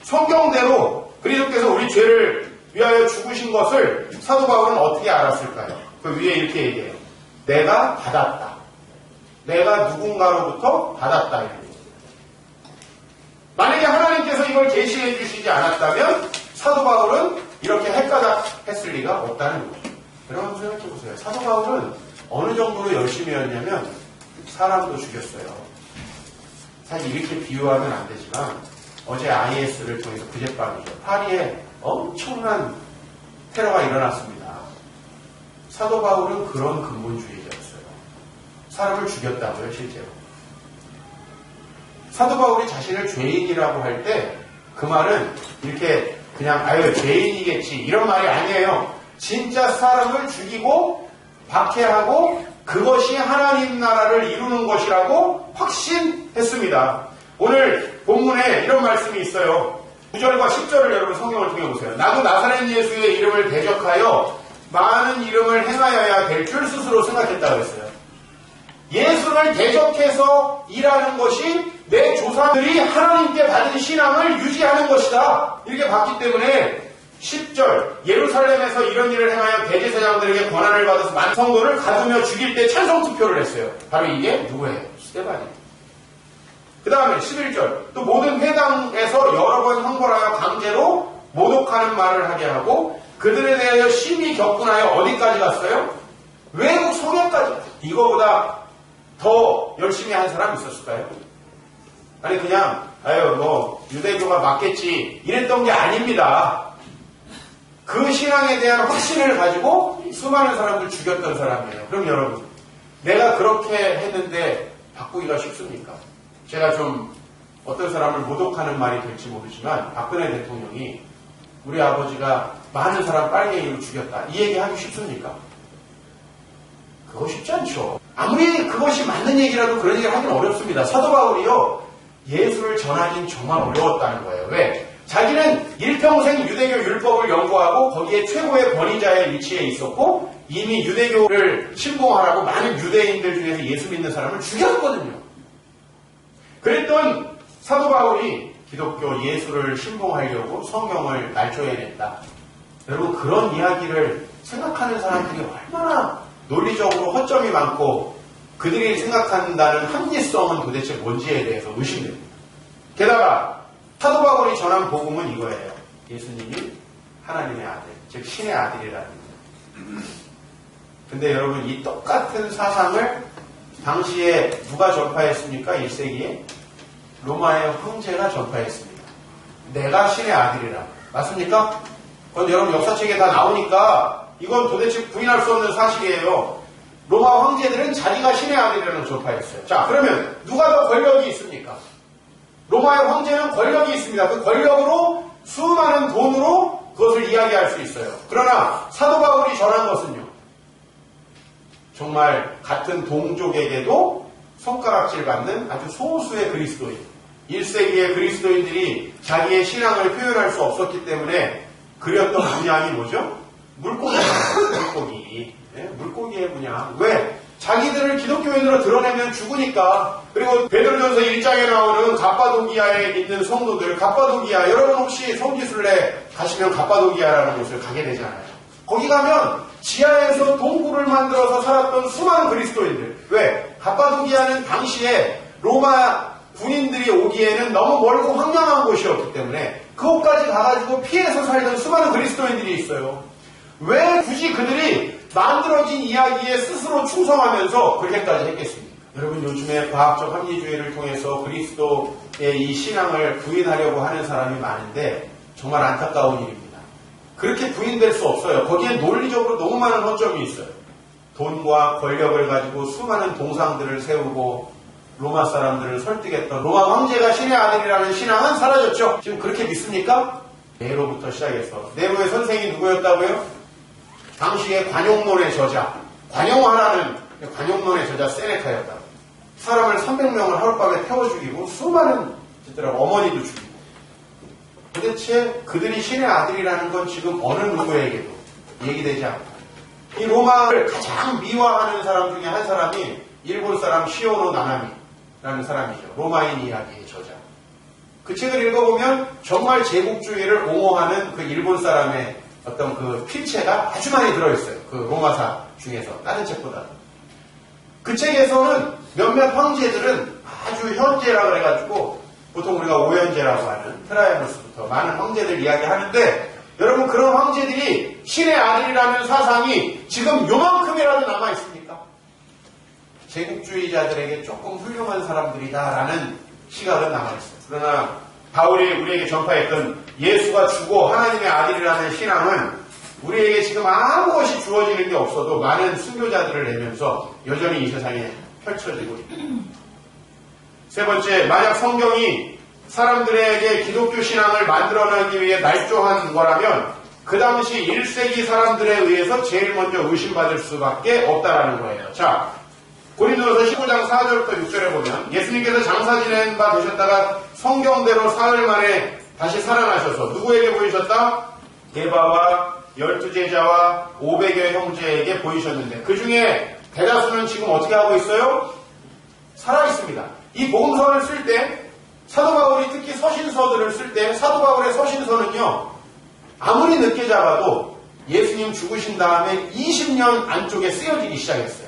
성경대로 그리스도께서 우리 죄를 위하여 죽으신 것을 사도 바울은 어떻게 알았을까요? 그 위에 이렇게 얘기해요. 내가 받았다. 내가 누군가로부터 받았다. 만약에 하나님께서 이걸 계시해 주시지 않았다면 사도 바울은 이렇게 헷가닥했을 리가 없다는 거죠. 여러분 생각해 보세요. 사도 바울은 어느 정도로 열심히 했냐면 사람도 죽였어요. 사실 이렇게 비유하면 안 되지만 어제 IS를 통해서 그젯밤이죠. 파리에 엄청난 테러가 일어났습니다. 사도 바울은 그런 근본주의자였어요. 사람을 죽였다고요, 실제로. 사도 바울이 자신을 죄인이라고 할 때 그 말은 이렇게 그냥 아유 죄인이겠지 이런 말이 아니에요. 진짜 사람을 죽이고 박해하고 그것이 하나님 나라를 이루는 것이라고 확신했습니다. 오늘 본문에 이런 말씀이 있어요. 9절과 10절을 여러분 성경을 통해 보세요. 나도 나사렛 예수의 이름을 대적하여 많은 이름을 행하여야 될 줄 스스로 생각했다고 했어요. 예수를 대적해서 일하는 것이 내 조상들이 하나님께 받은 신앙을 유지하는 것이다. 이렇게 봤기 때문에 10절 예루살렘에서 이런 일을 행하여 대제사장들에게 권한을 받아서 많은 성도를 가두며 죽일 때 찬성 투표를 했어요. 바로 이게 누구예요? 스데반이에요. 그 다음에 11절 또 모든 회당에서 여러 번 형벌하여 강제로 모독하는 말을 하게 하고 그들에 대하여 심히 격분하여 어디까지 갔어요? 외국 성회까지. 이거보다 더 열심히 한 사람 있었을까요? 아니 그냥 아유 뭐 유대교가 맞겠지 이랬던 게 아닙니다. 그 신앙에 대한 확신을 가지고 수많은 사람들 죽였던 사람이에요. 그럼 여러분 내가 그렇게 했는데 바꾸기가 쉽습니까? 제가 좀 어떤 사람을 모독하는 말이 될지 모르지만 박근혜 대통령이 우리 아버지가 많은 사람 빨갱이로 죽였다 이 얘기 하기 쉽습니까? 그거 쉽지 않죠. 아무리 그것이 맞는 얘기라도 그런 얘기를 하기는 어렵습니다. 사도 바울이요 예수를 전하긴 정말 어려웠다는 거예요. 왜? 자기는 일평생 유대교 율법을 연구하고 거기에 최고의 권위자의 위치에 있었고 이미 유대교를 신봉하라고 많은 유대인들 중에서 예수 믿는 사람을 죽였거든요. 그랬던 사도 바울이 기독교 예수를 신봉하려고 성경을 날조해냈다. 여러분 그런 이야기를 생각하는 사람들이 얼마나 논리적으로 허점이 많고 그들이 생각한다는 합리성은 도대체 뭔지에 대해서 의심됩니다. 게다가 사도 바울이 전한 복음은 이거예요. 예수님이 하나님의 아들, 즉 신의 아들이라는 거예요. 근데 여러분 이 똑같은 사상을 당시에 누가 전파했습니까? 1세기에? 로마의 황제가 전파했습니다. 내가 신의 아들이라. 맞습니까? 그건 여러분 역사책에 다 나오니까 이건 도대체 부인할 수 없는 사실이에요. 로마 황제들은 자기가 신의 아들이라는 전파했어요. 자, 그러면 누가 더 권력이 있습니까? 로마의 황제는 권력이 있습니다. 그 권력으로 수많은 돈으로 그것을 이야기할 수 있어요. 그러나 사도 바울이 전한 것은요. 정말 같은 동족에게도 손가락질 받는 아주 소수의 그리스도인. 1세기의 그리스도인들이 자기의 신앙을 표현할 수 없었기 때문에 그렸던 문양이 뭐죠? 물고기예요. 물고기. 네? 물고기의 문양. 왜? 자기들을 기독교인으로 드러내면 죽으니까. 그리고 베드로전서 1장에 나오는 갑바도기아에 있는 성도들, 갑바도기아, 여러분 혹시 성지순례 가시면 갑바도기아라는 곳을 가게 되잖아요. 거기 가면 지하에서 동굴을 만들어서 살았던 수많은 그리스도인들. 왜? 갑바도기아는 당시에 로마 군인들이 오기에는 너무 멀고 황량한 곳이었기 때문에 그곳까지 가가지고 피해서 살던 수많은 그리스도인들이 있어요. 왜 굳이 그들이 만들어진 이야기에 스스로 충성하면서 그렇게까지 했겠습니까? 여러분 요즘에 과학적 합리주의를 통해서 그리스도의 이 신앙을 부인하려고 하는 사람이 많은데 정말 안타까운 일입니다. 그렇게 부인될 수 없어요. 거기에 논리적으로 너무 많은 허점이 있어요. 돈과 권력을 가지고 수많은 동상들을 세우고 로마 사람들을 설득했던 로마 황제가 신의 아들이라는 신앙은 사라졌죠. 지금 그렇게 믿습니까? 네로부터 시작해서 네로의 선생이 누구였다고요? 당시의 관용론의 저자, 관용화라는 관용론의 저자 세네카였다고. 사람을 300명을 하룻밤에 태워 죽이고 수많은 짓더라고. 어머니도 죽이고. 도대체 그들이 신의 아들이라는 건 지금 어느 누구에게도 얘기되지 않고, 이 로마를 가장 미화하는 사람 중에 한 사람이 일본 사람 시오노 나나미라는 사람이죠. 로마인 이야기의 저자. 그 책을 읽어보면 정말 제국주의를 옹호하는 그 일본 사람의 어떤 그 필체가 아주 많이 들어있어요. 그 로마사 중에서 다른 책보다. 그 책에서는 몇몇 황제들은 아주 현제라 그래가지고 보통 우리가 오현제라고 하는 트라이아누스부터 많은 황제들 이야기하는데, 여러분 그런 황제들이 신의 아들이라는 사상이 지금 요만큼이라도 남아있습니까? 제국주의자들에게 조금 훌륭한 사람들이다라는 시각은 남아있어요. 그러나 바울이 우리에게 전파했던 예수가 주고 하나님의 아들이라는 신앙은 우리에게 지금 아무것이 주어지는 게 없어도 많은 순교자들을 내면서 여전히 이 세상에 펼쳐지고 있습니다. 세 번째, 만약 성경이 사람들에게 기독교 신앙을 만들어내기 위해 날조한 거라면 그 당시 1세기 사람들에 의해서 제일 먼저 의심받을 수밖에 없다라는 거예요. 자, 고린도서 15장 4절부터 6절에 보면 예수님께서 장사 지낸 바 되셨다가 성경대로 사흘 만에 다시 살아나셔서 누구에게 보이셨다? 게바와 12제자와 500여 형제에게 보이셨는데 그 중에 대다수는 지금 어떻게 하고 있어요? 살아있습니다. 이 복음서를 쓸 때 사도 바울이 특히 서신서들을 쓸 때 사도 바울의 서신서는요, 아무리 늦게 잡아도 예수님 죽으신 다음에 20년 안쪽에 쓰여지기 시작했어요.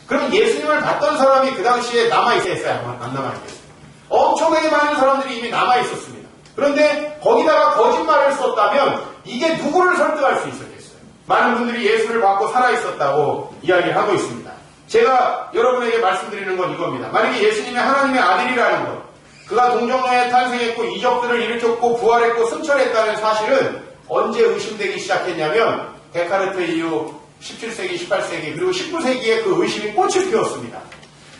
그럼 예수님을 봤던 사람이 그 당시에 남아있었어요? 안 남아있겠어요? 엄청나게 많은 사람들이 이미 남아있었습니다. 그런데 거기다가 거짓말을 썼다면 이게 누구를 설득할 수 있었겠어요? 많은 분들이 예수를 받고 살아있었다고 이야기를 하고 있습니다. 제가 여러분에게 말씀드리는 건 이겁니다. 만약에 예수님이 하나님의 아들이라는 것, 그가 동정녀에 탄생했고 이적들을 일으켰고 부활했고 승천했다는 사실은 언제 의심되기 시작했냐면 데카르트 이후 17세기, 18세기 그리고 19세기에 그 의심이 꽃을 피웠습니다.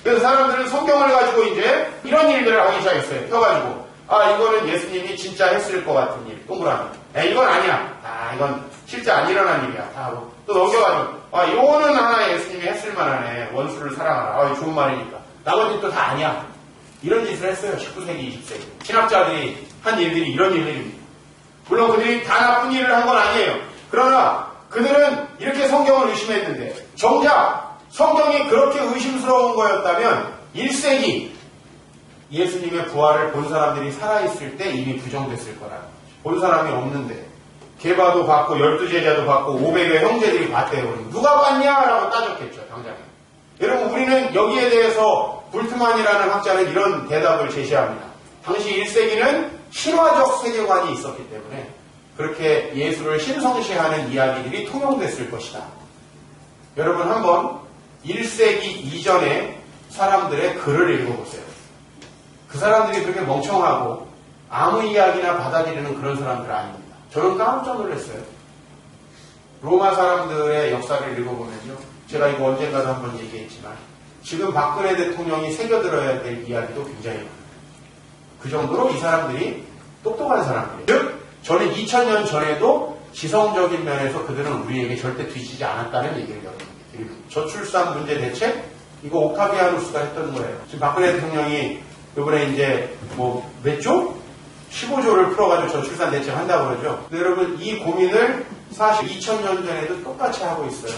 그래서 사람들은 성경을 가지고 이제 이런 일들을 하기 시작했어요. 펴가지고 이거는 예수님이 진짜 했을 것 같은 일, 동그라미. 이건 아니야. 이건 실제 안 일어난 일이야. 다 하고 또 넘겨가지고 이거는 하나 예수님이 했을 만하네. 원수를 사랑하라. 좋은 말이니까. 나머지는 또 다 아니야. 이런 짓을 했어요. 19세기, 20세기. 신학자들이 한 일들이 이런 일들입니다. 물론 그들이 다 나쁜 일을 한 건 아니에요. 그러나 그들은 이렇게 성경을 의심했는데 정작 성경이 그렇게 의심스러운 거였다면 1세기 예수님의 부활을 본 사람들이 살아있을 때 이미 부정됐을 거라는 거죠. 본 사람이 없는데 게바도 받고 12제자도 받고 500여 형제들이 봤대요. 누가 봤냐라고 따졌겠죠. 당장에. 여러분 우리는 여기에 대해서 불트만이라는 학자는 이런 대답을 제시합니다. 당시 1세기는 신화적 세계관이 있었기 때문에 그렇게 예수를 신성시하는 이야기들이 통용됐을 것이다. 여러분 한번 1세기 이전의 사람들의 글을 읽어보세요. 그 사람들이 그렇게 멍청하고 아무 이야기나 받아들이는 그런 사람들 아닙니다. 저는 깜짝 놀랐어요. 로마 사람들의 역사를 읽어보면요. 제가 이거 언젠가도 한번 얘기했지만 지금 박근혜 대통령이 새겨들어야 될 이야기도 굉장히 많아요. 그 정도로 이 사람들이 똑똑한 사람들이에요. 즉 저는 2000년 전에도 지성적인 면에서 그들은 우리에게 절대 뒤지지 않았다는 얘기를 여러분께 드립니다. 저출산 문제 대책 이거 오타비아누스가 했던 거예요. 지금 박근혜 대통령이 이번에 이제 몇 조? 15조를 풀어가지고 저출산 대책 한다고 그러죠. 근데 여러분 이 고민을 사실 2000년 전에도 똑같이 하고 있어요.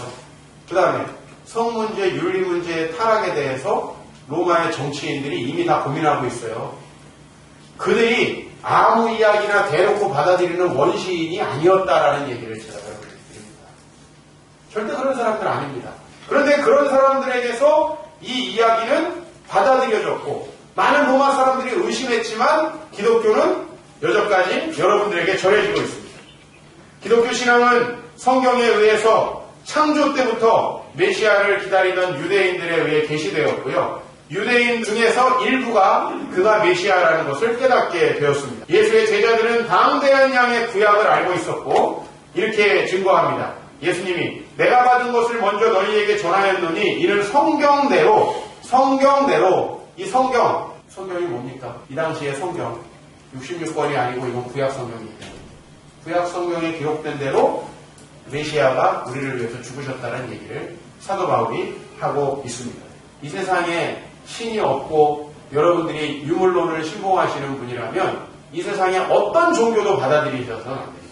그 다음에 성 문제, 윤리 문제의 타락에 대해서 로마의 정치인들이 이미 다 고민하고 있어요. 그들이 아무 이야기나 대놓고 받아들이는 원시인이 아니었다라는 얘기를 제가 여러분께 드립니다. 절대 그런 사람들 아닙니다. 그런데 그런 사람들에게서 이 이야기는 받아들여졌고 많은 로마 사람들이 의심했지만 기독교는 여전까지 여러분들에게 전해지고 있습니다. 기독교 신앙은 성경에 의해서 창조 때부터 메시아를 기다리던 유대인들에 의해 계시되었고요. 유대인 중에서 일부가 그가 메시아라는 것을 깨닫게 되었습니다. 예수의 제자들은 방대한 양의 구약을 알고 있었고 이렇게 증거합니다. 예수님이 내가 받은 것을 먼저 너희에게 전하였노니 이는 성경대로 이 성경이 뭡니까? 이 당시의 성경 66권이 아니고 이건 구약 성경이기 때문에 구약 성경에 기록된 대로 메시아가 우리를 위해서 죽으셨다는 얘기를 사도 바울이 하고 있습니다. 이 세상에 신이 없고 여러분들이 유물론을 신봉하시는 분이라면 이 세상에 어떤 종교도 받아들이셔서는 안 됩니다.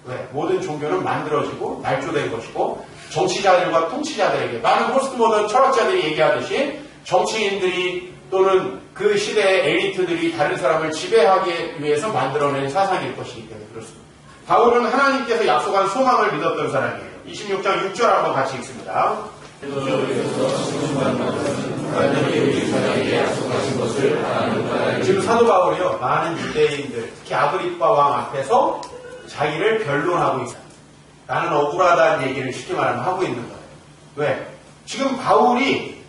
왜? 모든 종교는 만들어지고 날조된 것이고 정치자들과 통치자들에게 많은 포스트모던 철학자들이 얘기하듯이 정치인들이 또는 그 시대의 엘리트들이 다른 사람을 지배하기 위해서 만들어낸 사상일 것이기 때문에 그렇습니다. 바울은 하나님께서 약속한 소망을 믿었던 사람이에요. 26장 6절 한번 같이 읽습니다. 지금 사도 바울이요 많은 유대인들 특히 아그리빠 왕 앞에서 자기를 변론하고 있어요. 나는 억울하다는 얘기를 쉽게 말하면 하고 있는 거예요. 왜? 지금 바울이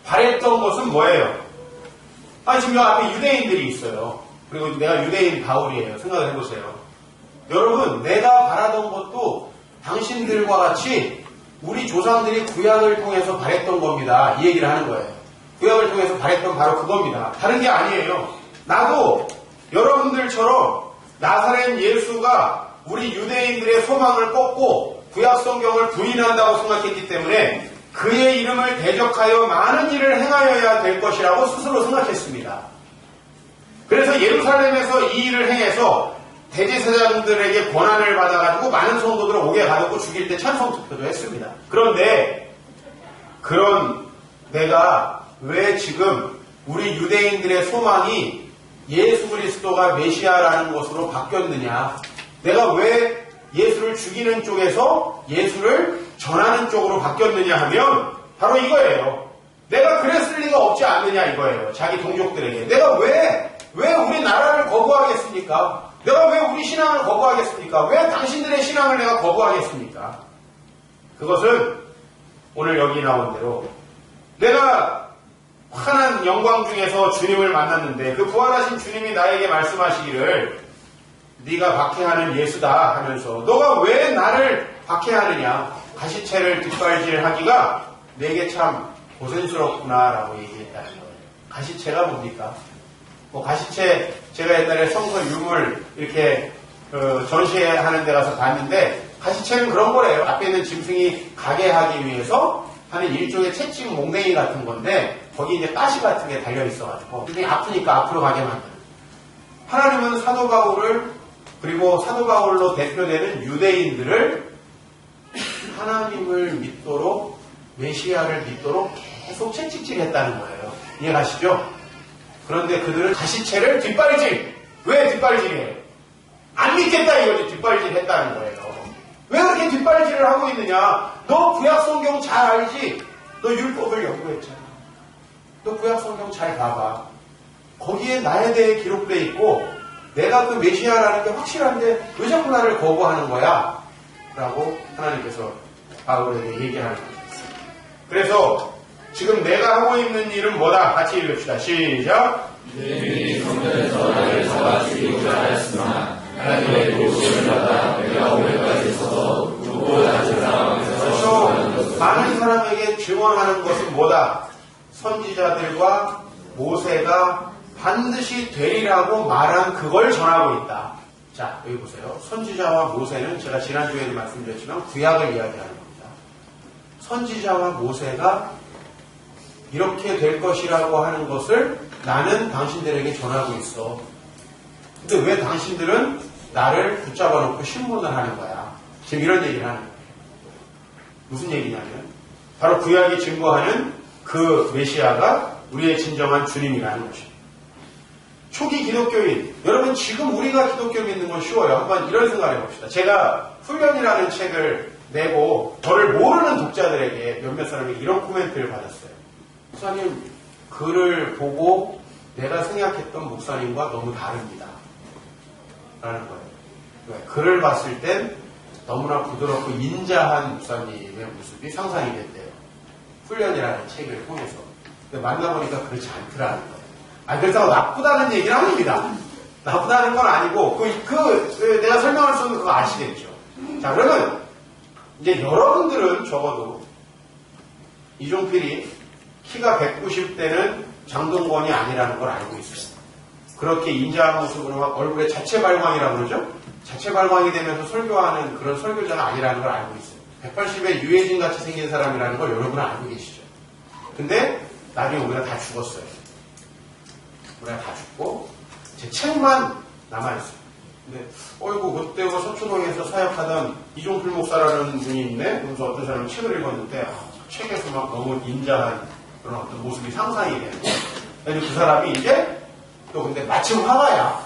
바랬던 것은 뭐예요? 지금 여 앞에 유대인들이 있어요. 그리고 내가 유대인 바울이에요. 생각을 해보세요. 여러분 내가 바라던 것도 당신들과 같이 우리 조상들이 구약을 통해서 바랬던 겁니다. 이 얘기를 하는 거예요. 구약을 통해서 바랬던 바로 그겁니다. 다른 게 아니에요. 나도 여러분들처럼 나사렛 예수가 우리 유대인들의 소망을 꺾고 구약 성경을 부인한다고 생각했기 때문에 그의 이름을 대적하여 많은 일을 행하여야 될 것이라고 스스로 생각했습니다. 그래서 예루살렘에서 이 일을 행해서 대제사장들에게 권한을 받아가지고 많은 성도들을 옥에 가두고 죽일 때 찬송 투표도 했습니다. 그런데 그런 내가 왜 지금 우리 유대인들의 소망이 예수 그리스도가 메시아라는 것으로 바뀌었느냐? 내가 왜 예수를 죽이는 쪽에서 예수를 전하는 쪽으로 바뀌었느냐 하면 바로 이거예요. 내가 그랬을 리가 없지 않느냐 이거예요. 자기 동족들에게. 내가 왜 우리 나라를 거부하겠습니까? 내가 왜 우리 신앙을 거부하겠습니까? 왜 당신들의 신앙을 내가 거부하겠습니까? 그것은 오늘 여기 나온 대로 내가 환한 영광 중에서 주님을 만났는데 그 부활하신 주님이 나에게 말씀하시기를 네가 박해하는 예수다 하면서 너가 왜 나를 박해하느냐 가시채를 뒷발질하기가 내게 참 고생스럽구나라고 얘기했다는 거예요. 가시채가 뭡니까? 가시채 제가 옛날에 성서 유물 이렇게 전시하는 데 가서 봤는데 가시채는 그런 거래요. 앞에 있는 짐승이 가게 하기 위해서 하는 일종의 채찍 몽댕이 같은 건데 거기 이제 가시 같은 게 달려 있어가지고 굉장히 아프니까 앞으로 가게 만드는. 하나님은 사도 바울을 그리고 사도 바울로 대표되는 유대인들을 하나님을 믿도록 메시아를 믿도록 계속 채찍질했다는 거예요. 이해가시죠? 그런데 그들은 가시채를 뒷발질. 왜 뒷발질이에요? 안 믿겠다 이거지. 뒷발질 했다는 거예요. 왜 그렇게 뒷발질을 하고 있느냐? 너 구약 성경 잘 알지? 너 율법을 연구했잖아. 너 구약 성경 잘 봐봐. 거기에 나에 대해 기록되어 있고 내가 그 메시아라는 게 확실한데 왜 자꾸 나를 거부하는 거야? 라고 하나님께서 바울에게 얘기하는 거예요. 그래서 지금 내가 하고 있는 일은 뭐다? 같이 읽읍시다. 시작. 네 성전에서 나를 이것이 뭐다? 선지자들과 모세가 반드시 되리라고 말한 그걸 전하고 있다. 자, 여기 보세요. 선지자와 모세는 제가 지난주에도 말씀드렸지만 구약을 이야기하는 겁니다. 선지자와 모세가 이렇게 될 것이라고 하는 것을 나는 당신들에게 전하고 있어. 근데 왜 당신들은 나를 붙잡아 놓고 신문을 하는 거야? 지금 이런 얘기를 하는 거예요. 무슨 얘기냐면 바로 구약이 증거하는 그 메시아가 우리의 진정한 주님이라는 것입니다. 초기 기독교인, 여러분 지금 우리가 기독교 믿는 건 쉬워요. 한번 이런 생각을 해봅시다. 제가 훈련이라는 책을 내고 저를 모르는 독자들에게 몇몇 사람이 이런 코멘트를 받았어요. 목사님, 글을 보고 내가 생각했던 목사님과 너무 다릅니다. 라는 거예요. 왜? 글을 봤을 땐 너무나 부드럽고 인자한 목사님의 모습이 상상이 됐대요. 훈련이라는 책을 통해서. 근데 만나보니까 그렇지 않더라는 거예요. 그렇다고 나쁘다는 얘기는 아닙니다. 나쁘다는 건 아니고, 내가 설명할 수 없는 그거 아시겠죠? 자, 그러면, 이제 여러분들은 적어도, 이종필이 키가 190대는 장동건이 아니라는 걸 알고 있어요. 그렇게 인자한 모습으로 막 얼굴에 자체 발광이라고 그러죠? 자체 발광이 되면서 설교하는 그런 설교자가 아니라는 걸 알고 있어요. 180에 유해진 같이 생긴 사람이라는 걸 여러분은 알고 계시죠? 근데, 나중에 우리가 다 죽었어요. 우리가 다 죽고 제 책만 남아있어요. 근데 그때 서초동에서 사역하던 이종필 목사라는 분이 있네. 그래서 어떤 사람은 책을 읽었는데 책에서 막 너무 인자한 그런 어떤 모습이 상상이 돼요. 그래서 그 사람이 이제 또 근데 마침 화가야.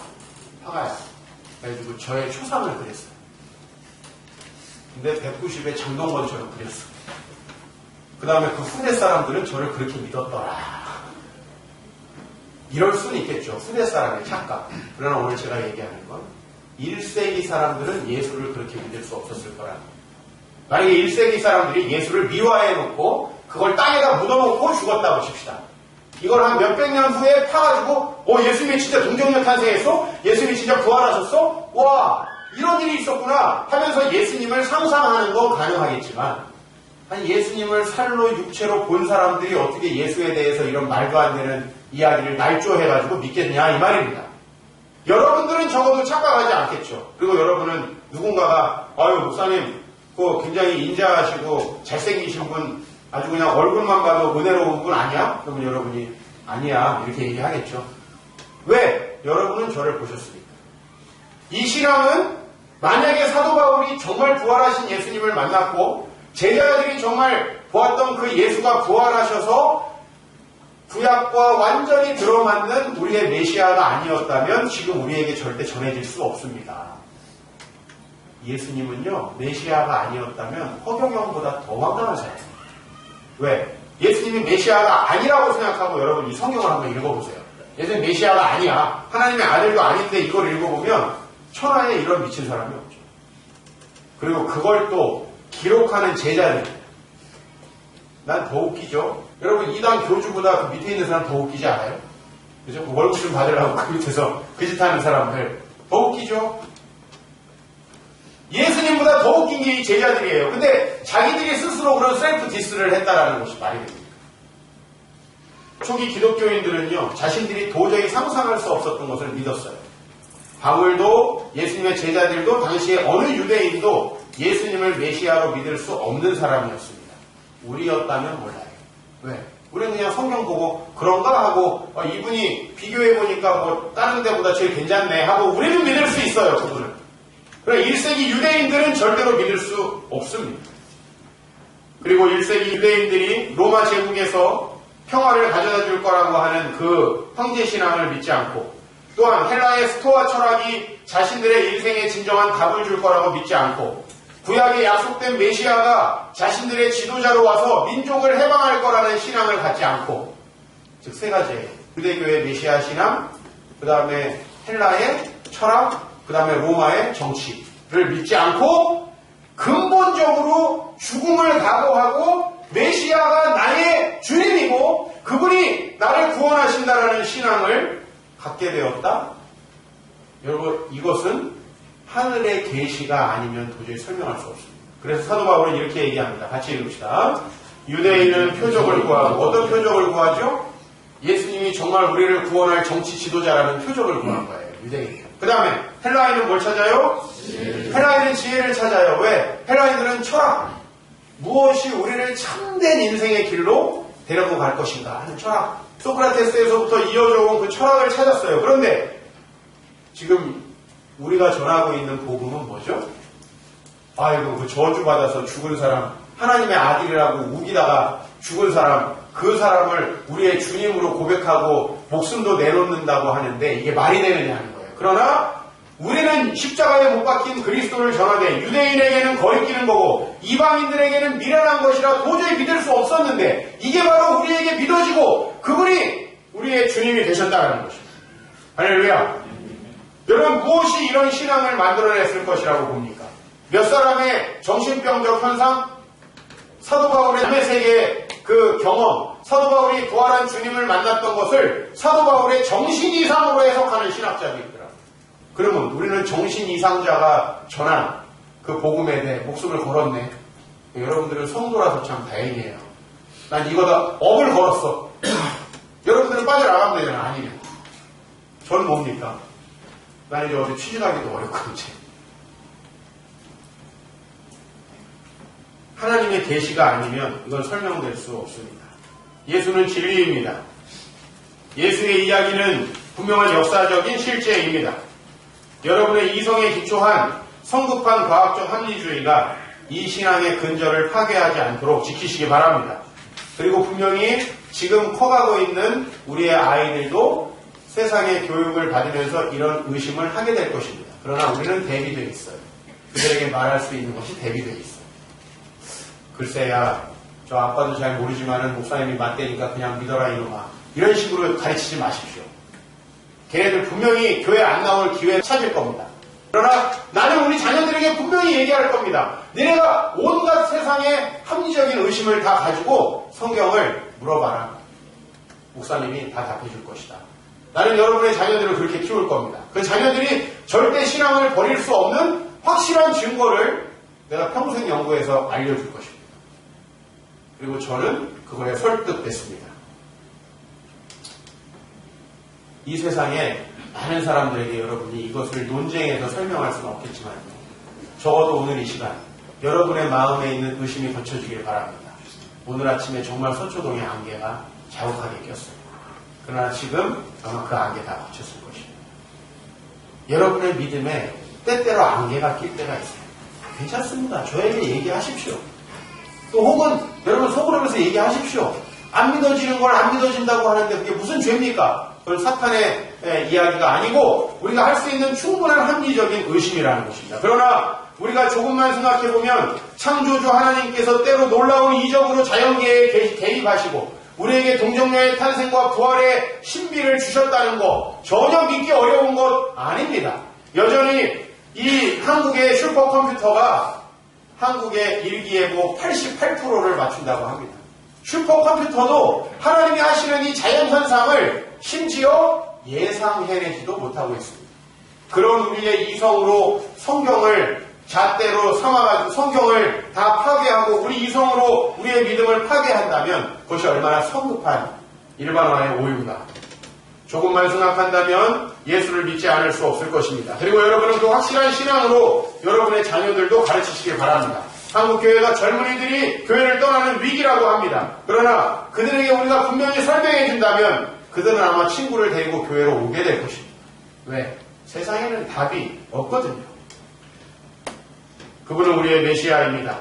그래가지고 저의 초상을 그렸어요. 근데 190에 장동건처럼 그렸어요. 그 다음에 그 후대 사람들은 저를 그렇게 믿었더라. 이럴 수는 있겠죠. 후대 사람의 착각. 그러나 오늘 제가 얘기하는 건 1세기 사람들은 예수를 그렇게 믿을 수 없었을 거라는 거예요. 만약에 1세기 사람들이 예수를 미화해놓고 그걸 땅에다 묻어놓고 죽었다고 칩시다. 이걸 한 몇백 년 후에 파가지고 예수님이 진짜 동정녀 탄생했어? 예수님이 진짜 부활하셨어? 와, 이런 일이 있었구나 하면서 예수님을 상상하는 건 가능하겠지만 예수님을 살로 육체로 본 사람들이 어떻게 예수에 대해서 이런 말도 안 되는 이야기를 날조해가지고 믿겠냐 이 말입니다. 여러분들은 적어도 착각하지 않겠죠. 그리고 여러분은 누군가가 목사님 굉장히 인자하시고 잘생기신 분 아주 그냥 얼굴만 봐도 은혜로운 분 아니야? 그러면 여러분이 아니야 이렇게 얘기하겠죠. 왜? 여러분은 저를 보셨으니까. 이 신앙은 만약에 사도 바울이 정말 부활하신 예수님을 만났고 제자들이 정말 보았던 그 예수가 부활하셔서 구약과 완전히 들어맞는 우리의 메시아가 아니었다면 지금 우리에게 절대 전해질 수 없습니다. 예수님은요, 메시아가 아니었다면 허경영보다 더 황당한 사람입니다. 왜? 예수님이 메시아가 아니라고 생각하고 여러분 이 성경을 한번 읽어보세요. 예수님 메시아가 아니야. 하나님의 아들도 아닌데 이걸 읽어보면 천하에 이런 미친 사람이 없죠. 그리고 그걸 또 기록하는 제자들. 난 더 웃기죠? 여러분, 이단 교주보다 그 밑에 있는 사람 더 웃기지 않아요? 그죠? 그 월급 좀 받으려고 그 밑에서 그 짓 하는 사람들. 더 웃기죠? 예수님보다 더 웃긴 게 이 제자들이에요. 근데 자기들이 스스로 그런 셀프 디스를 했다라는 것이 말이 됩니다. 초기 기독교인들은요, 자신들이 도저히 상상할 수 없었던 것을 믿었어요. 바울도 예수님의 제자들도 당시에 어느 유대인도 예수님을 메시아로 믿을 수 없는 사람이었습니다. 우리였다면 몰라요. 왜? 우리는 그냥 성경 보고 그런가 하고 이분이 비교해보니까 다른 데보다 제일 괜찮네 하고 우리는 믿을 수 있어요. 그분은. 그러나 1세기 유대인들은 절대로 믿을 수 없습니다. 그리고 1세기 유대인들이 로마 제국에서 평화를 가져다 줄 거라고 하는 그 황제신앙을 믿지 않고 또한 헬라의 스토아 철학이 자신들의 인생에 진정한 답을 줄 거라고 믿지 않고 구약에 약속된 메시아가 자신들의 지도자로 와서 민족을 해방할 거라는 신앙을 갖지 않고 즉 세 가지예요. 유대교의 메시아 신앙, 그 다음에 헬라의 철학, 그 다음에 로마의 정치를 믿지 않고 근본적으로 죽음을 각오하고 메시아가 나의 주님이고 그분이 나를 구원하신다라는 신앙을 갖게 되었다. 여러분 이것은 하늘의 계시가 아니면 도저히 설명할 수 없습니다. 그래서 사도 바울은 이렇게 얘기합니다. 같이 읽읍시다. 유대인은 표적을 구하고 어떤 표적을 구하죠? 예수님이 정말 우리를 구원할 정치 지도자라는 표적을 구한 거예요. 유대인. 그 다음에 헬라인은 뭘 찾아요? 헬라인은 지혜를 찾아요. 왜? 헬라인들은 철학. 무엇이 우리를 참된 인생의 길로 데려고 갈 것인가 하는 철학. 소크라테스에서부터 이어져 온 그 철학을 찾았어요. 그런데 지금 우리가 전하고 있는 복음은 뭐죠? 아이고, 그 저주받아서 죽은 사람, 하나님의 아들이라고 우기다가 죽은 사람, 그 사람을 우리의 주님으로 고백하고 목숨도 내놓는다고 하는데 이게 말이 되느냐는 거예요. 그러나 우리는 십자가에 못 박힌 그리스도를 전하되 유대인에게는 거리끼는 거고 이방인들에게는 미련한 것이라 도저히 믿을 수 없었는데 이게 바로 우리에게 믿어지고 그분이 우리의 주님이 되셨다는 것입니다. 할렐루야. 여러분, 무엇이 이런 신앙을 만들어냈을 것이라고 봅니까? 몇 사람의 정신병적 현상? 사도 바울의 삶의 세계의 그 경험, 사도 바울이 부활한 주님을 만났던 것을 사도 바울의 정신 이상으로 해석하는 신학자도 있더라. 그러면 우리는 정신 이상자가 전한 그 복음에 대해 목숨을 걸었네. 여러분들은 성도라서 참 다행이에요. 난 이거다 업을 걸었어. 여러분들은 빠져나가면 되잖아. 아니면 저는 뭡니까? 난 이제 어디 취직하기도 어렵고 이제 하나님의 계시가 아니면 이건 설명될 수 없습니다. 예수는 진리입니다. 예수의 이야기는 분명한 역사적인 실제입니다. 여러분의 이성에 기초한 성급한 과학적 합리주의가 이 신앙의 근저를 파괴하지 않도록 지키시기 바랍니다. 그리고 분명히 지금 커가고 있는 우리의 아이들도 세상의 교육을 받으면서 이런 의심을 하게 될 것입니다. 그러나 우리는 대비되어 있어요. 그들에게 말할 수 있는 것이 대비되어 있어요. 글쎄야, 저 아빠도 잘 모르지만은 목사님이 맞대니까 그냥 믿어라 이놈아. 이런 식으로 가르치지 마십시오. 걔네들 분명히 교회 안 나올 기회 찾을 겁니다. 그러나 나는 우리 자녀들에게 분명히 얘기할 겁니다. 너네가 온갖 세상의 합리적인 의심을 다 가지고 성경을 물어봐라. 목사님이 다 답해줄 것이다. 나는 여러분의 자녀들을 그렇게 키울 겁니다. 그 자녀들이 절대 신앙을 버릴 수 없는 확실한 증거를 내가 평생 연구해서 알려줄 것입니다. 그리고 저는 그거에 설득됐습니다. 이 세상에 많은 사람들에게 여러분이 이것을 논쟁해서 설명할 수는 없겠지만 적어도 오늘 이 시간 여러분의 마음에 있는 의심이 거쳐지길 바랍니다. 오늘 아침에 정말 서초동의 안개가 자욱하게 꼈어요. 그러나 지금 아마 그 안개 다 거쳤을 것입니다. 여러분의 믿음에 때때로 안개가 낄 때가 있어요. 괜찮습니다. 저에게 얘기하십시오. 또 혹은 여러분 속으로면서 얘기하십시오. 안 믿어지는 걸 안 믿어진다고 하는데 그게 무슨 죄입니까? 그건 사탄의 이야기가 아니고 우리가 할 수 있는 충분한 합리적인 의심이라는 것입니다. 그러나 우리가 조금만 생각해보면 창조주 하나님께서 때로 놀라운 이적으로 자연계에 개입하시고 우리에게 동정녀의 탄생과 부활의 신비를 주셨다는 것 전혀 믿기 어려운 것 아닙니다. 여전히 이 한국의 슈퍼컴퓨터가 한국의 일기예보 88%를 맞춘다고 합니다. 슈퍼컴퓨터도 하나님이 하시는 이 자연현상을 심지어 예상해내지도 못하고 있습니다. 그런 우리의 이성으로 성경을 잣대로 삼아가지고 성경을 다 파괴하고 우리 이성으로 우리의 믿음을 파괴한다면 그것이 얼마나 성급한 일반화의 오유가. 조금만 생각한다면 예수를 믿지 않을 수 없을 것입니다. 그리고 여러분은 그 확실한 신앙으로 여러분의 자녀들도 가르치시길 바랍니다. 한국교회가 젊은이들이 교회를 떠나는 위기라고 합니다. 그러나 그들에게 우리가 분명히 설명해 준다면 그들은 아마 친구를 데리고 교회로 오게 될 것입니다. 왜? 세상에는 답이 없거든요. 그분은 우리의 메시아입니다.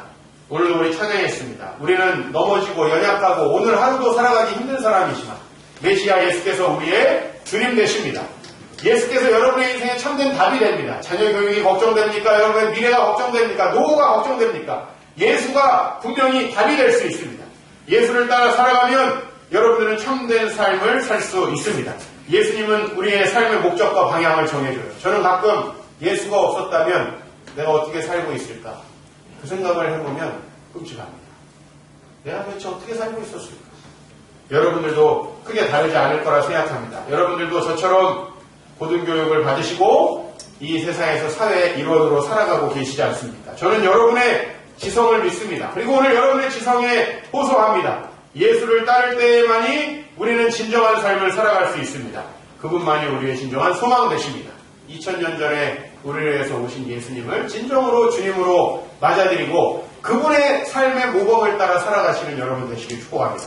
오늘도 우리 찬양했습니다. 우리는 넘어지고 연약하고 오늘 하루도 살아가기 힘든 사람이지만 메시아 예수께서 우리의 주님 되십니다. 예수께서 여러분의 인생에 참된 답이 됩니다. 자녀 교육이 걱정됩니까? 여러분의 미래가 걱정됩니까? 노후가 걱정됩니까? 예수가 분명히 답이 될 수 있습니다. 예수를 따라 살아가면 여러분들은 참된 삶을 살 수 있습니다. 예수님은 우리의 삶의 목적과 방향을 정해줘요. 저는 가끔 예수가 없었다면 내가 어떻게 살고 있을까? 그 생각을 해보면 끔찍합니다. 내가 도대체 어떻게 살고 있었을까? 여러분들도 크게 다르지 않을 거라 생각합니다. 여러분들도 저처럼 고등교육을 받으시고 이 세상에서 사회의 일원으로 살아가고 계시지 않습니까? 저는 여러분의 지성을 믿습니다. 그리고 오늘 여러분의 지성에 호소합니다. 예수를 따를 때에만이 우리는 진정한 삶을 살아갈 수 있습니다. 그분만이 우리의 진정한 소망 되십니다. 2000년 전에 우리를 위해서 오신 예수님을 진정으로 주님으로 맞아들이고 그분의 삶의 모범을 따라 살아가시는 여러분 되시길 축복합니다.